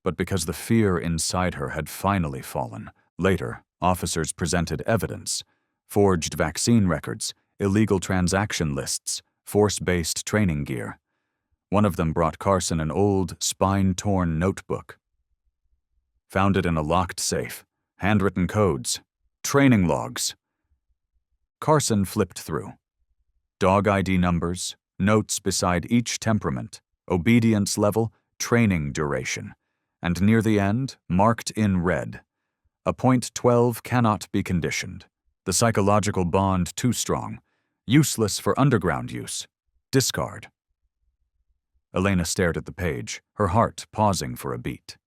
but because the fear inside her had finally fallen. Later, officers presented evidence: forged vaccine records, illegal transaction lists, force-based training gear. One of them brought Carson an old, spine-torn notebook. Found it in a locked safe. Handwritten codes. Training logs. Carson flipped through. Dog ID numbers, notes beside each temperament, obedience level, training duration, and near the end, marked in red. A .12 cannot be conditioned. The psychological bond too strong. Useless for underground use. Discard. Elena stared at the page, her heart pausing for a beat.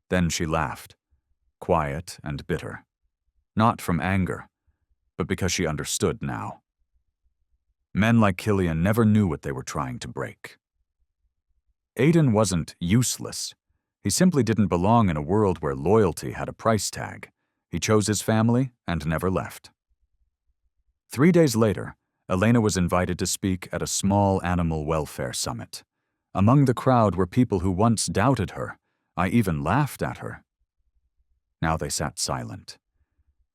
Then she laughed, quiet and bitter. Not from anger, but because she understood now. Men like Killian never knew what they were trying to break. Aiden wasn't useless. He simply didn't belong in a world where loyalty had a price tag. He chose his family and never left. 3 days later, Elena was invited to speak at a small animal welfare summit. Among the crowd were people who once doubted her. I even laughed at her. Now they sat silent.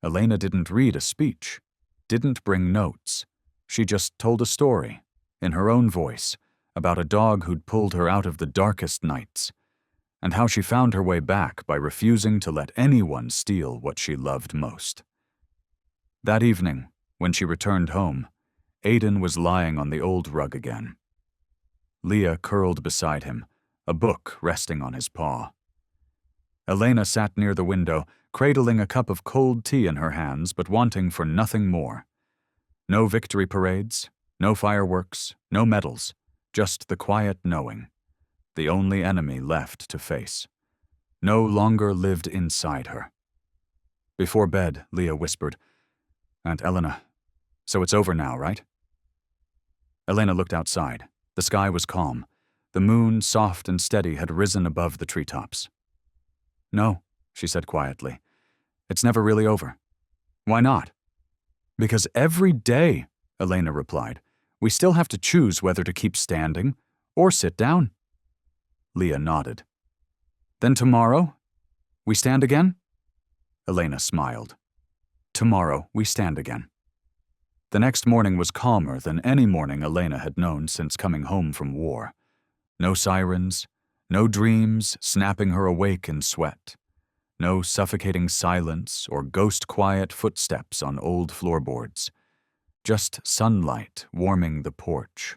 Elena didn't read a speech, didn't bring notes. She just told a story, in her own voice, about a dog who'd pulled her out of the darkest nights, and how she found her way back by refusing to let anyone steal what she loved most. That evening, when she returned home, Aiden was lying on the old rug again. Leah curled beside him, a book resting on his paw. Elena sat near the window, cradling a cup of cold tea in her hands but wanting for nothing more. No victory parades, no fireworks, no medals, just the quiet knowing. The only enemy left to face. No longer lived inside her. Before bed, Leah whispered, "Aunt Elena, so it's over now, right?" Elena looked outside. The sky was calm. The moon, soft and steady, had risen above the treetops. "No," she said quietly. "It's never really over." "Why not?" "Because every day," Elena replied, "we still have to choose whether to keep standing or sit down." Leah nodded. "Then tomorrow, we stand again?" Elena smiled. "Tomorrow, we stand again." The next morning was calmer than any morning Elena had known since coming home from war. No sirens, no dreams snapping her awake in sweat. No suffocating silence or ghost-quiet footsteps on old floorboards. Just sunlight warming the porch.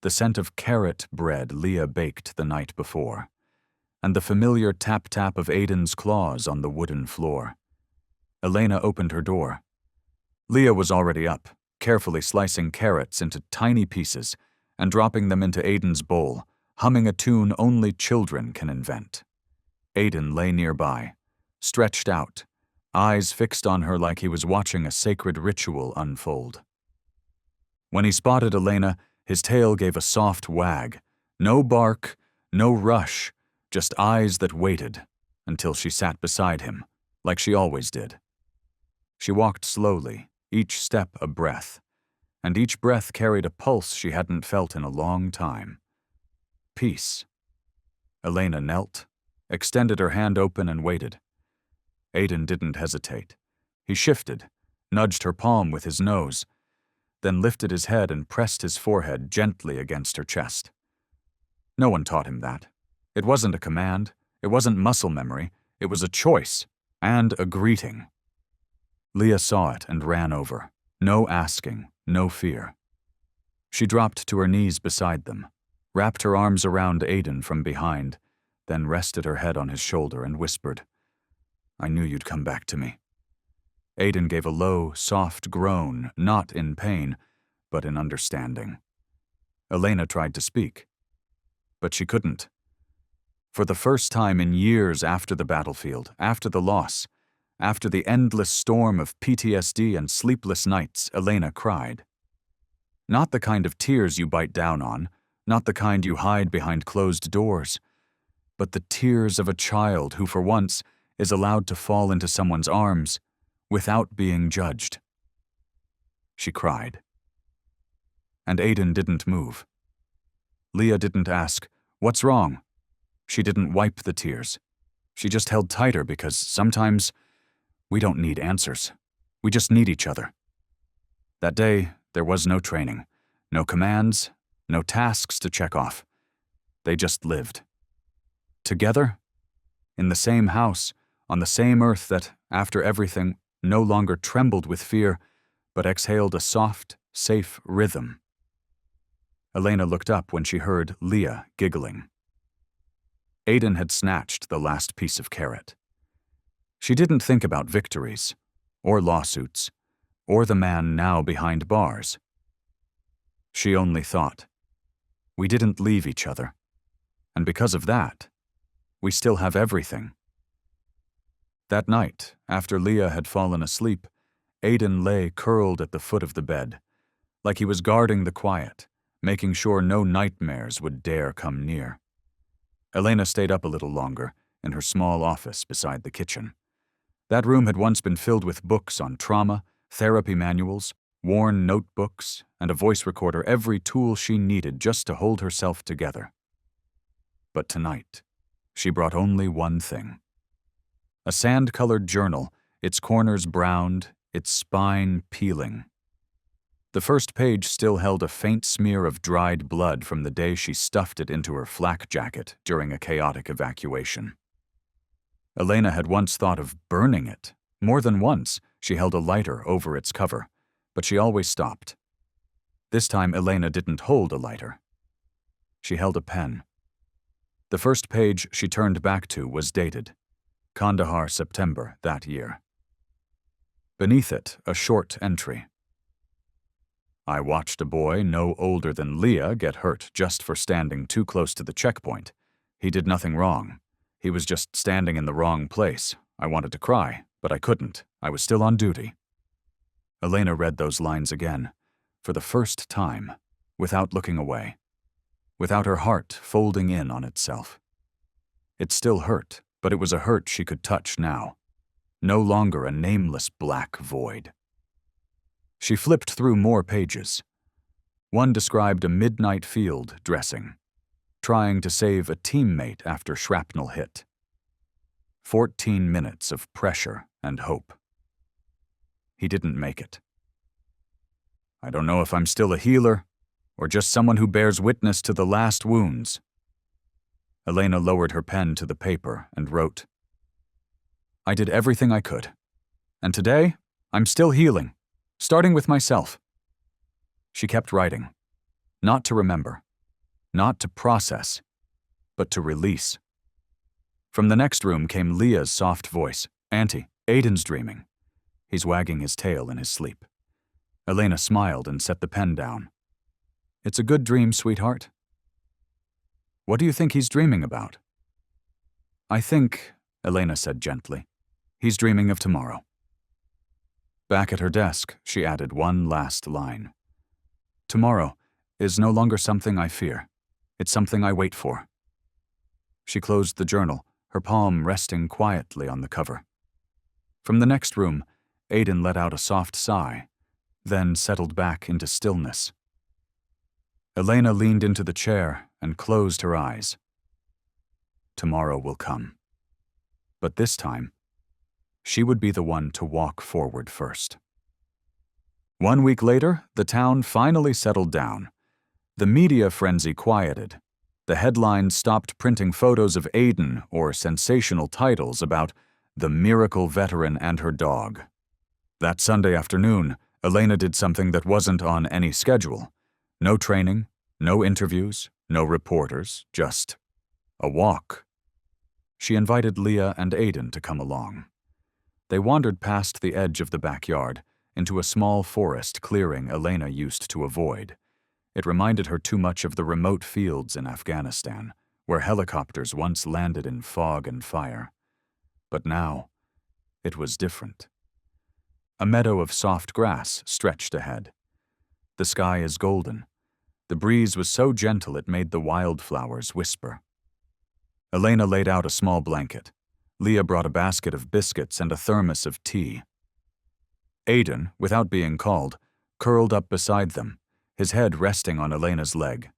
The scent of carrot bread Leah baked the night before. And the familiar tap-tap of Aiden's claws on the wooden floor. Elena opened her door. Leah was already up, carefully slicing carrots into tiny pieces and dropping them into Aiden's bowl, humming a tune only children can invent. Aiden lay nearby, stretched out, eyes fixed on her like he was watching a sacred ritual unfold. When he spotted Elena, his tail gave a soft wag. No bark, no rush, just eyes that waited until she sat beside him, like she always did. She walked slowly, each step a breath, and each breath carried a pulse she hadn't felt in a long time. Peace. Elena knelt, extended her hand open and waited. Aiden didn't hesitate. He shifted, nudged her palm with his nose, then lifted his head and pressed his forehead gently against her chest. No one taught him that. It wasn't a command, it wasn't muscle memory, it was a choice, and a greeting. Leah saw it and ran over. No asking, no fear. She dropped to her knees beside them, wrapped her arms around Aiden from behind, then rested her head on his shoulder and whispered, "I knew you'd come back to me." Aiden gave a low, soft groan, not in pain, but in understanding. Elena tried to speak, but she couldn't. For the first time in years after the battlefield, after the loss, after the endless storm of PTSD and sleepless nights, Elena cried. Not the kind of tears you bite down on, not the kind you hide behind closed doors, but the tears of a child who for once is allowed to fall into someone's arms without being judged. She cried. And Aiden didn't move. Leah didn't ask, "What's wrong?" She didn't wipe the tears. She just held tighter because sometimes we don't need answers. We just need each other. That day, there was no training, no commands, no tasks to check off. They just lived. Together? In the same house, on the same earth that, after everything, no longer trembled with fear, but exhaled a soft, safe rhythm. Elena looked up when she heard Leah giggling. Aiden had snatched the last piece of carrot. She didn't think about victories, or lawsuits, or the man now behind bars. She only thought, we didn't leave each other, and because of that, we still have everything. That night, after Leah had fallen asleep, Aiden lay curled at the foot of the bed, like he was guarding the quiet, making sure no nightmares would dare come near. Elena stayed up a little longer in her small office beside the kitchen. That room had once been filled with books on trauma, therapy manuals, worn notebooks, and a voice recorder, every tool she needed just to hold herself together. But tonight, she brought only one thing. A sand-colored journal, its corners browned, its spine peeling. The first page still held a faint smear of dried blood from the day she stuffed it into her flak jacket during a chaotic evacuation. Elena had once thought of burning it. More than once, she held a lighter over its cover, but she always stopped. This time, Elena didn't hold a lighter. She held a pen. The first page she turned back to was dated, Kandahar, September, that year. Beneath it, a short entry. I watched a boy no older than Leah get hurt just for standing too close to the checkpoint. He did nothing wrong. He was just standing in the wrong place. I wanted to cry, but I couldn't. I was still on duty. Elena read those lines again, for the first time, without looking away, without her heart folding in on itself. It still hurt, but it was a hurt she could touch now. No longer a nameless black void. She flipped through more pages. One described a midnight field dressing, trying to save a teammate after shrapnel hit. 14 minutes of pressure and hope. He didn't make it. I don't know if I'm still a healer, or just someone who bears witness to the last wounds. Elena lowered her pen to the paper and wrote, I did everything I could, and today I'm still healing, starting with myself. She kept writing, not to remember, not to process, but to release. From the next room came Leah's soft voice. Auntie, Aiden's dreaming. He's wagging his tail in his sleep. Elena smiled and set the pen down. It's a good dream, sweetheart. What do you think he's dreaming about? I think, Elena said gently, he's dreaming of tomorrow. Back at her desk, she added one last line. Tomorrow is no longer something I fear. It's something I wait for. She closed the journal, her palm resting quietly on the cover. From the next room, Aiden let out a soft sigh, then settled back into stillness. Elena leaned into the chair and closed her eyes. Tomorrow will come. But this time, she would be the one to walk forward first. 1 week later, the town finally settled down. The media frenzy quieted. The headlines stopped printing photos of Aiden or sensational titles about the miracle veteran and her dog. That Sunday afternoon, Elena did something that wasn't on any schedule. No training, no interviews, no reporters, just a walk. She invited Leah and Aiden to come along. They wandered past the edge of the backyard into a small forest clearing Elena used to avoid. It reminded her too much of the remote fields in Afghanistan, where helicopters once landed in fog and fire. But now, it was different. A meadow of soft grass stretched ahead. The sky is golden. The breeze was so gentle it made the wildflowers whisper. Elena laid out a small blanket. Leah brought a basket of biscuits and a thermos of tea. Aiden, without being called, curled up beside them, his head resting on Elena's leg.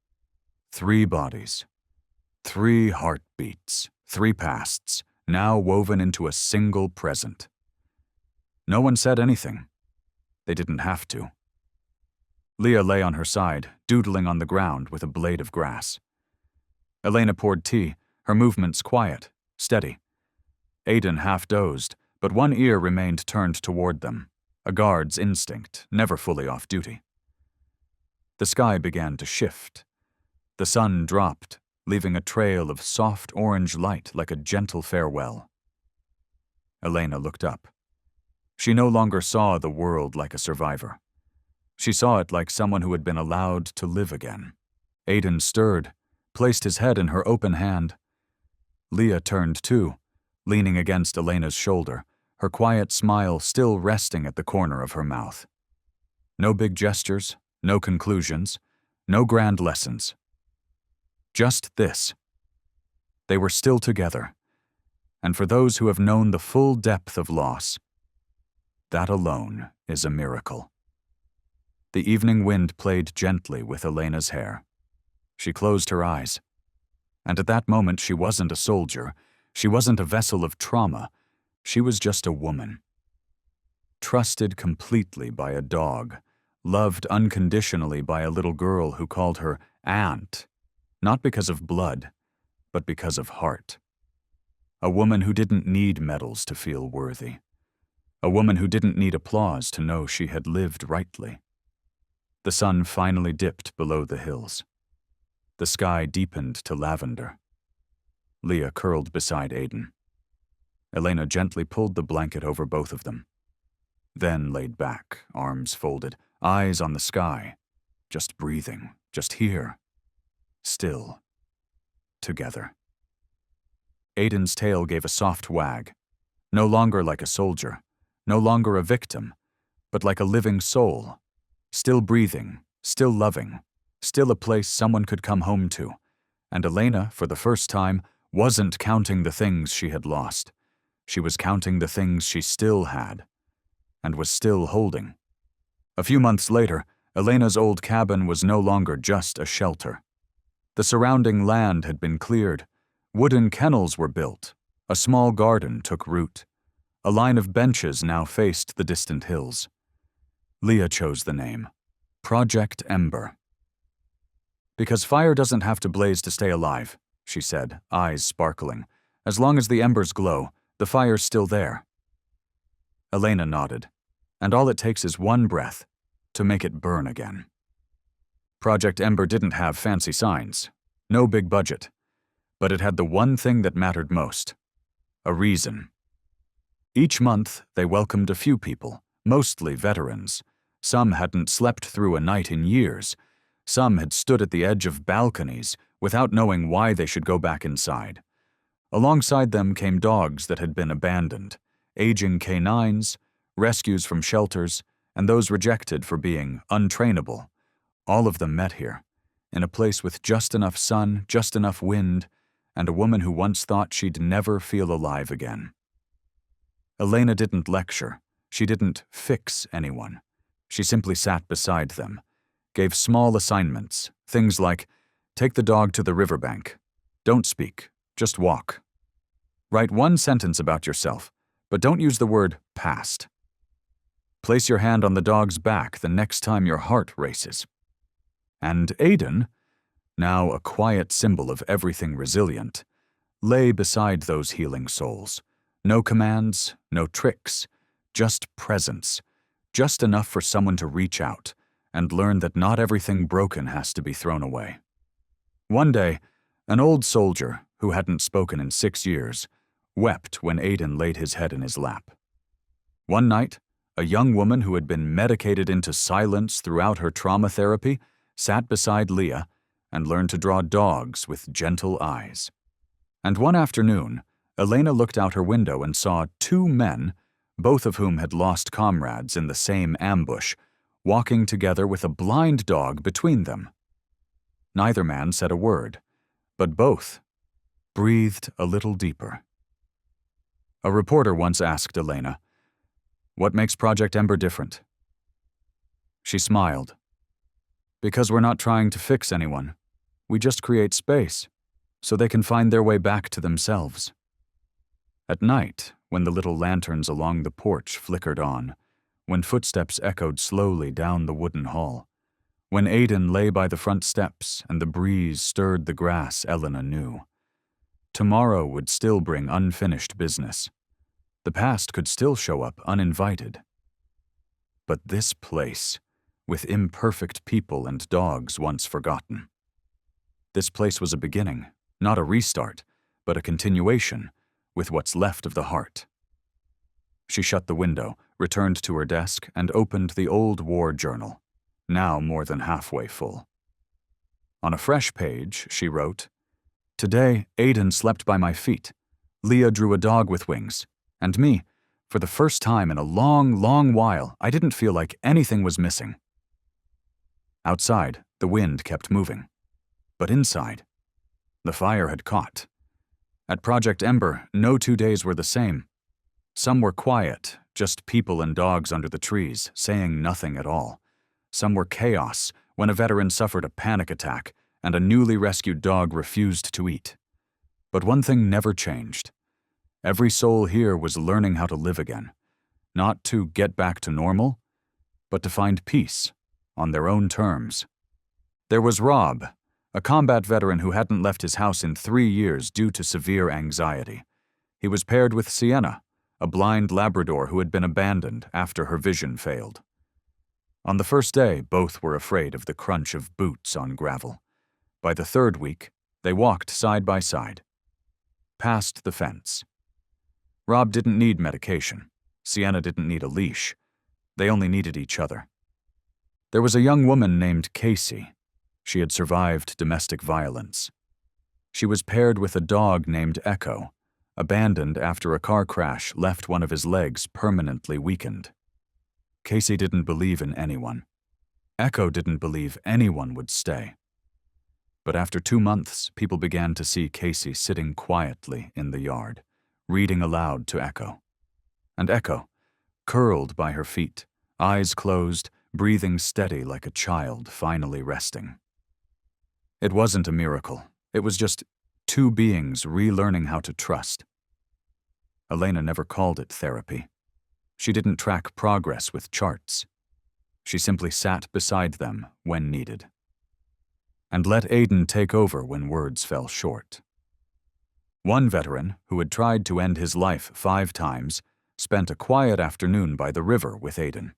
3 bodies, 3 heartbeats, 3 pasts, now woven into a single present. No one said anything. They didn't have to. Leah lay on her side, doodling on the ground with a blade of grass. Elena poured tea, her movements quiet, steady. Aiden half-dozed, but one ear remained turned toward them, a guard's instinct, never fully off duty. The sky began to shift. The sun dropped, leaving a trail of soft orange light like a gentle farewell. Elena looked up. She no longer saw the world like a survivor. She saw it like someone who had been allowed to live again. Aiden stirred, placed his head in her open hand. Leah turned too, leaning against Elena's shoulder, her quiet smile still resting at the corner of her mouth. No big gestures, no conclusions, no grand lessons. Just this. They were still together, and for those who have known the full depth of loss, that alone is a miracle. The evening wind played gently with Elena's hair. She closed her eyes. And at that moment she wasn't a soldier, she wasn't a vessel of trauma, she was just a woman. Trusted completely by a dog, loved unconditionally by a little girl who called her aunt, not because of blood, but because of heart. A woman who didn't need medals to feel worthy. A woman who didn't need applause to know she had lived rightly. The sun finally dipped below the hills. The sky deepened to lavender. Leah curled beside Aiden. Elena gently pulled the blanket over both of them. Then laid back, arms folded, eyes on the sky, just breathing, just here, still, together. Aiden's tail gave a soft wag, no longer like a soldier, no longer a victim, but like a living soul, still breathing, still loving, still a place someone could come home to. And Elena, for the first time, wasn't counting the things she had lost. She was counting the things she still had, and was still holding. A few months later, Elena's old cabin was no longer just a shelter. The surrounding land had been cleared, wooden kennels were built, a small garden took root. A line of benches now faced the distant hills. Leah chose the name, Project Ember. Because fire doesn't have to blaze to stay alive, she said, eyes sparkling. As long as the embers glow, the fire's still there. Elena nodded, and all it takes is one breath to make it burn again. Project Ember didn't have fancy signs, no big budget, but it had the one thing that mattered most, a reason. Each month, they welcomed a few people, mostly veterans. Some hadn't slept through a night in years. Some had stood at the edge of balconies without knowing why they should go back inside. Alongside them came dogs that had been abandoned, aging canines, rescues from shelters, and those rejected for being untrainable. All of them met here, in a place with just enough sun, just enough wind, and a woman who once thought she'd never feel alive again. Elena didn't lecture. She didn't fix anyone. She simply sat beside them, gave small assignments, things like, take the dog to the riverbank. Don't speak, just walk. Write one sentence about yourself, but don't use the word past. Place your hand on the dog's back the next time your heart races. And Aiden, now a quiet symbol of everything resilient, lay beside those healing souls. No commands, no tricks, just presence, just enough for someone to reach out and learn that not everything broken has to be thrown away. One day, an old soldier, who hadn't spoken in 6 years, wept when Aiden laid his head in his lap. One night, a young woman who had been medicated into silence throughout her trauma therapy sat beside Leah and learned to draw dogs with gentle eyes. And one afternoon, Elena looked out her window and saw 2 men, both of whom had lost comrades in the same ambush, walking together with a blind dog between them. Neither man said a word, but both breathed a little deeper. A reporter once asked Elena, "What makes Project Ember different?" She smiled. "Because we're not trying to fix anyone. We just create space, so they can find their way back to themselves." At night, when the little lanterns along the porch flickered on, when footsteps echoed slowly down the wooden hall, When Aidan lay by the front steps and the breeze stirred the grass, Elena knew. Tomorrow would still bring unfinished business. The past could still show up uninvited. But this place, with imperfect people and dogs once forgotten. This place was a beginning, not a restart, but a continuation, with what's left of the heart. She shut the window, returned to her desk, and opened the old war journal, now more than halfway full. On a fresh page, she wrote, "Today, Aidan slept by my feet. Leah drew a dog with wings. And me, for the first time in a long, long while, I didn't feel like anything was missing." Outside, the wind kept moving. But inside, the fire had caught. At Project Ember, no 2 days were the same. Some were quiet, just people and dogs under the trees, saying nothing at all. Some were chaos, when a veteran suffered a panic attack and a newly rescued dog refused to eat. But one thing never changed. Every soul here was learning how to live again, not to get back to normal, but to find peace on their own terms. There was Rob, a combat veteran who hadn't left his house in 3 years due to severe anxiety. He was paired with Sienna, a blind Labrador who had been abandoned after her vision failed. On the first day, both were afraid of the crunch of boots on gravel. By the 3rd week, they walked side by side, past the fence. Rob didn't need medication. Sienna didn't need a leash. They only needed each other. There was a young woman named Casey. She had survived domestic violence. She was paired with a dog named Echo, abandoned after a car crash left one of his legs permanently weakened. Casey didn't believe in anyone. Echo didn't believe anyone would stay. But after 2 months, people began to see Casey sitting quietly in the yard, reading aloud to Echo. And Echo, curled by her feet, eyes closed, breathing steady like a child finally resting. It wasn't a miracle. It was just 2 beings relearning how to trust. Elena never called it therapy. She didn't track progress with charts. She simply sat beside them when needed. And let Aidan take over when words fell short. One veteran, who had tried to end his life 5 times, spent a quiet afternoon by the river with Aidan.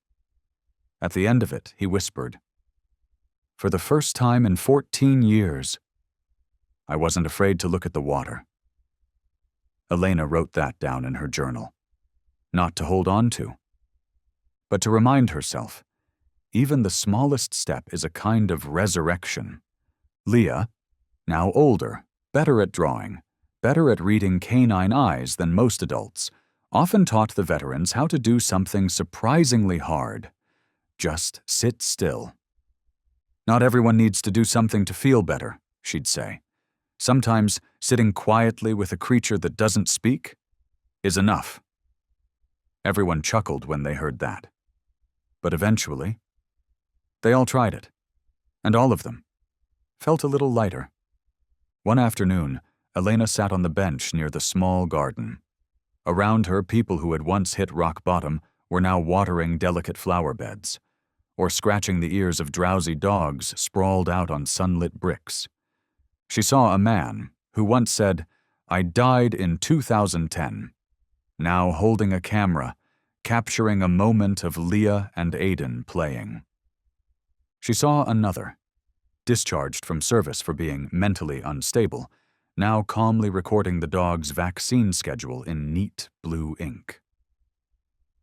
At the end of it, he whispered, "For the first time in 14 years, I wasn't afraid to look at the water." Elena wrote that down in her journal, not to hold on to, but to remind herself, even the smallest step is a kind of resurrection. Leah, now older, better at drawing, better at reading canine eyes than most adults, often taught the veterans how to do something surprisingly hard. Just sit still. "Not everyone needs to do something to feel better," she'd say. "Sometimes sitting quietly with a creature that doesn't speak is enough." Everyone chuckled when they heard that. But eventually, they all tried it, and all of them felt a little lighter. One afternoon, Elena sat on the bench near the small garden. Around her, people who had once hit rock bottom were now watering delicate flower beds, or scratching the ears of drowsy dogs sprawled out on sunlit bricks. She saw a man who once said, "I died in 2010, now holding a camera, capturing a moment of Leah and Aidan playing. She saw another, discharged from service for being mentally unstable, now calmly recording the dog's vaccine schedule in neat blue ink.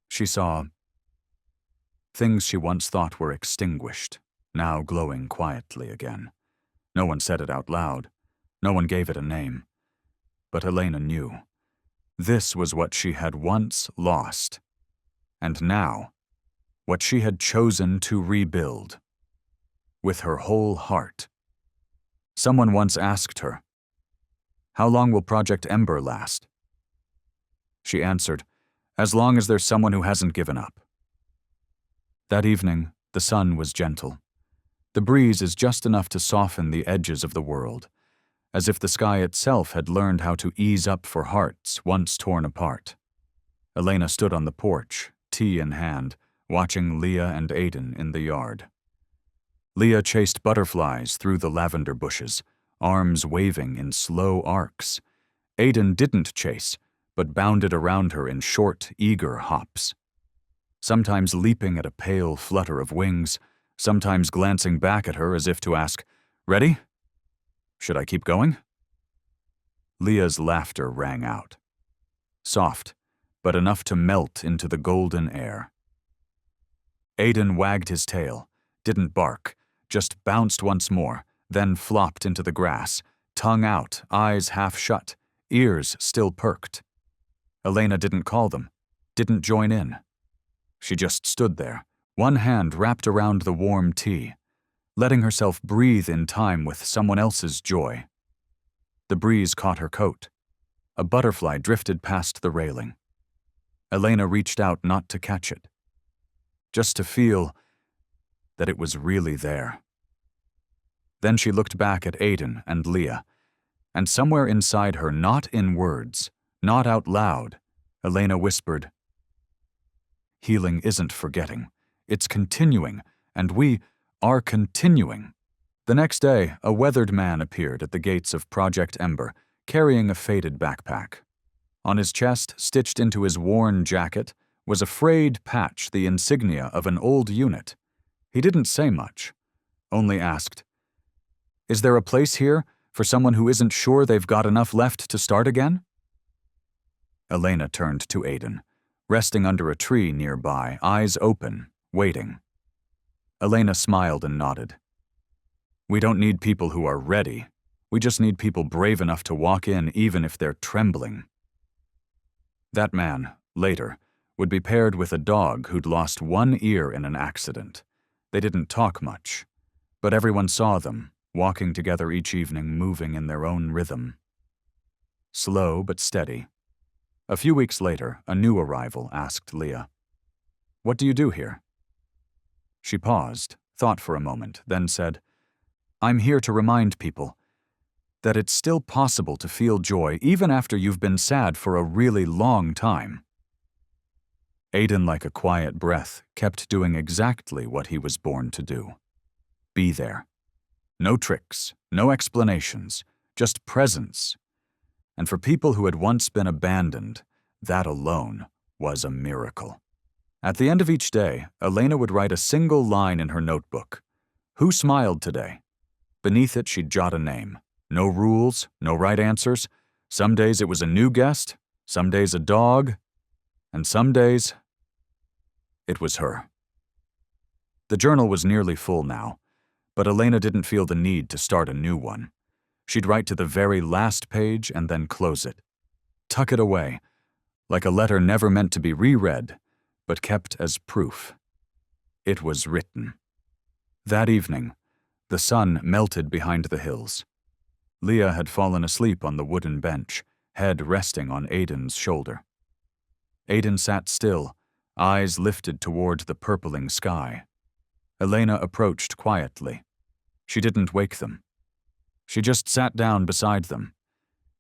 She saw things she once thought were extinguished, now glowing quietly again. No one said it out loud. No one gave it a name. But Elena knew. This was what she had once lost. And now, what she had chosen to rebuild. With her whole heart. Someone once asked her, "How long will Project Ember last?" She answered, "As long as there's someone who hasn't given up." That evening, the sun was gentle. The breeze is just enough to soften the edges of the world, as if the sky itself had learned how to ease up for hearts once torn apart. Elena stood on the porch, tea in hand, watching Leah and Aidan in the yard. Leah chased butterflies through the lavender bushes, arms waving in slow arcs. Aiden didn't chase, but bounded around her in short, eager hops. Sometimes leaping at a pale flutter of wings, sometimes glancing back at her as if to ask, "Ready? Should I keep going?" Leah's laughter rang out. Soft, but enough to melt into the golden air. Aiden wagged his tail, didn't bark, just bounced once more, then flopped into the grass, tongue out, eyes half shut, ears still perked. Elena didn't call them, didn't join in. She just stood there, one hand wrapped around the warm tea, letting herself breathe in time with someone else's joy. The breeze caught her coat. A butterfly drifted past the railing. Elena reached out not to catch it, just to feel that it was really there. Then she looked back at Aiden and Leah, and somewhere inside her, not in words, not out loud, Elena whispered, "Healing isn't forgetting. It's continuing, and we are continuing." The next day, a weathered man appeared at the gates of Project Ember, carrying a faded backpack. On his chest, stitched into his worn jacket, was a frayed patch, the insignia of an old unit. He didn't say much, only asked, "Is there a place here for someone who isn't sure they've got enough left to start again?" Elena turned to Aiden, resting under a tree nearby, eyes open, waiting. Elena smiled and nodded. "We don't need people who are ready. We just need people brave enough to walk in even if they're trembling." That man, later, would be paired with a dog who'd lost one ear in an accident. They didn't talk much, but everyone saw them, walking together each evening, moving in their own rhythm. Slow but steady. A few weeks later, a new arrival asked Leah, "What do you do here?" She paused, thought for a moment, then said, "I'm here to remind people that it's still possible to feel joy even after you've been sad for a really long time." Aiden, like a quiet breath, kept doing exactly what he was born to do. Be there. No tricks, no explanations, just presence. And for people who had once been abandoned, that alone was a miracle. At the end of each day, Elena would write a single line in her notebook. Who smiled today? Beneath it, she'd jot a name. No rules, no right answers. Some days it was a new guest, some days a dog, and some days it was her. The journal was nearly full now, but Elena didn't feel the need to start a new one. She'd write to the very last page and then close it. Tuck it away, like a letter never meant to be reread, but kept as proof. It was written. That evening, the sun melted behind the hills. Leah had fallen asleep on the wooden bench, head resting on Aiden's shoulder. Aiden sat still, eyes lifted toward the purpling sky. Elena approached quietly. She didn't wake them. She just sat down beside them,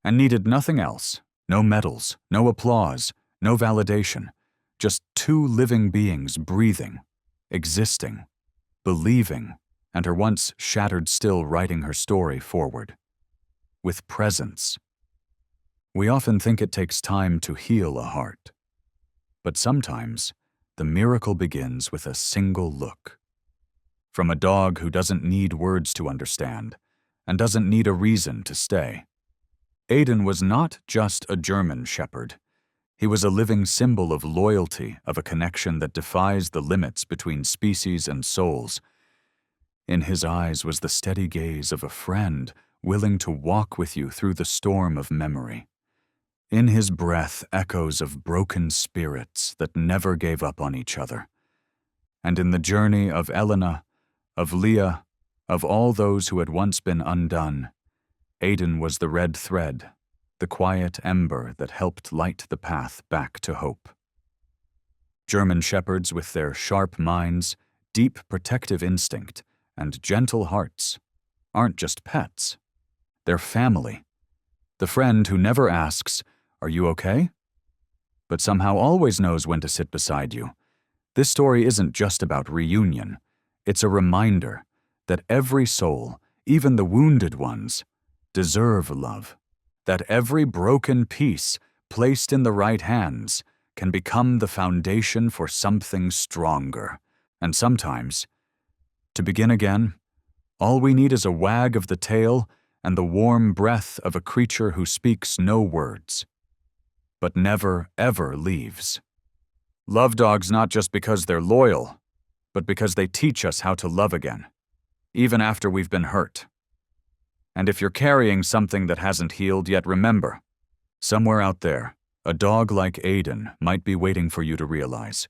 and needed nothing else, no medals, no applause, no validation, just two living beings breathing, existing, believing, and her once shattered still writing her story forward. With presence. We often think it takes time to heal a heart, but sometimes the miracle begins with a single look. From a dog who doesn't need words to understand and doesn't need a reason to stay. Aiden was not just a German shepherd. He was a living symbol of loyalty, of a connection that defies the limits between species and souls. In his eyes was the steady gaze of a friend willing to walk with you through the storm of memory. In his breath, echoes of broken spirits that never gave up on each other. And in the journey of Elena, of Leah, of all those who had once been undone, Aiden was the red thread, the quiet ember that helped light the path back to hope. German shepherds with their sharp minds, deep protective instinct, and gentle hearts aren't just pets. They're family. The friend who never asks, "Are you okay?" but somehow always knows when to sit beside you. This story isn't just about reunion. It's a reminder that every soul, even the wounded ones, deserve love, that every broken piece placed in the right hands can become the foundation for something stronger. And sometimes, to begin again, all we need is a wag of the tail and the warm breath of a creature who speaks no words, but never, ever leaves. Love dogs not just because they're loyal, but because they teach us how to love again, even after we've been hurt. And if you're carrying something that hasn't healed yet, remember, somewhere out there, a dog like Aiden might be waiting for you to realize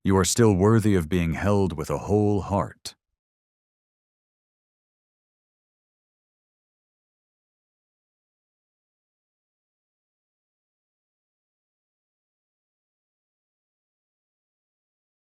you are still worthy of being held with a whole heart.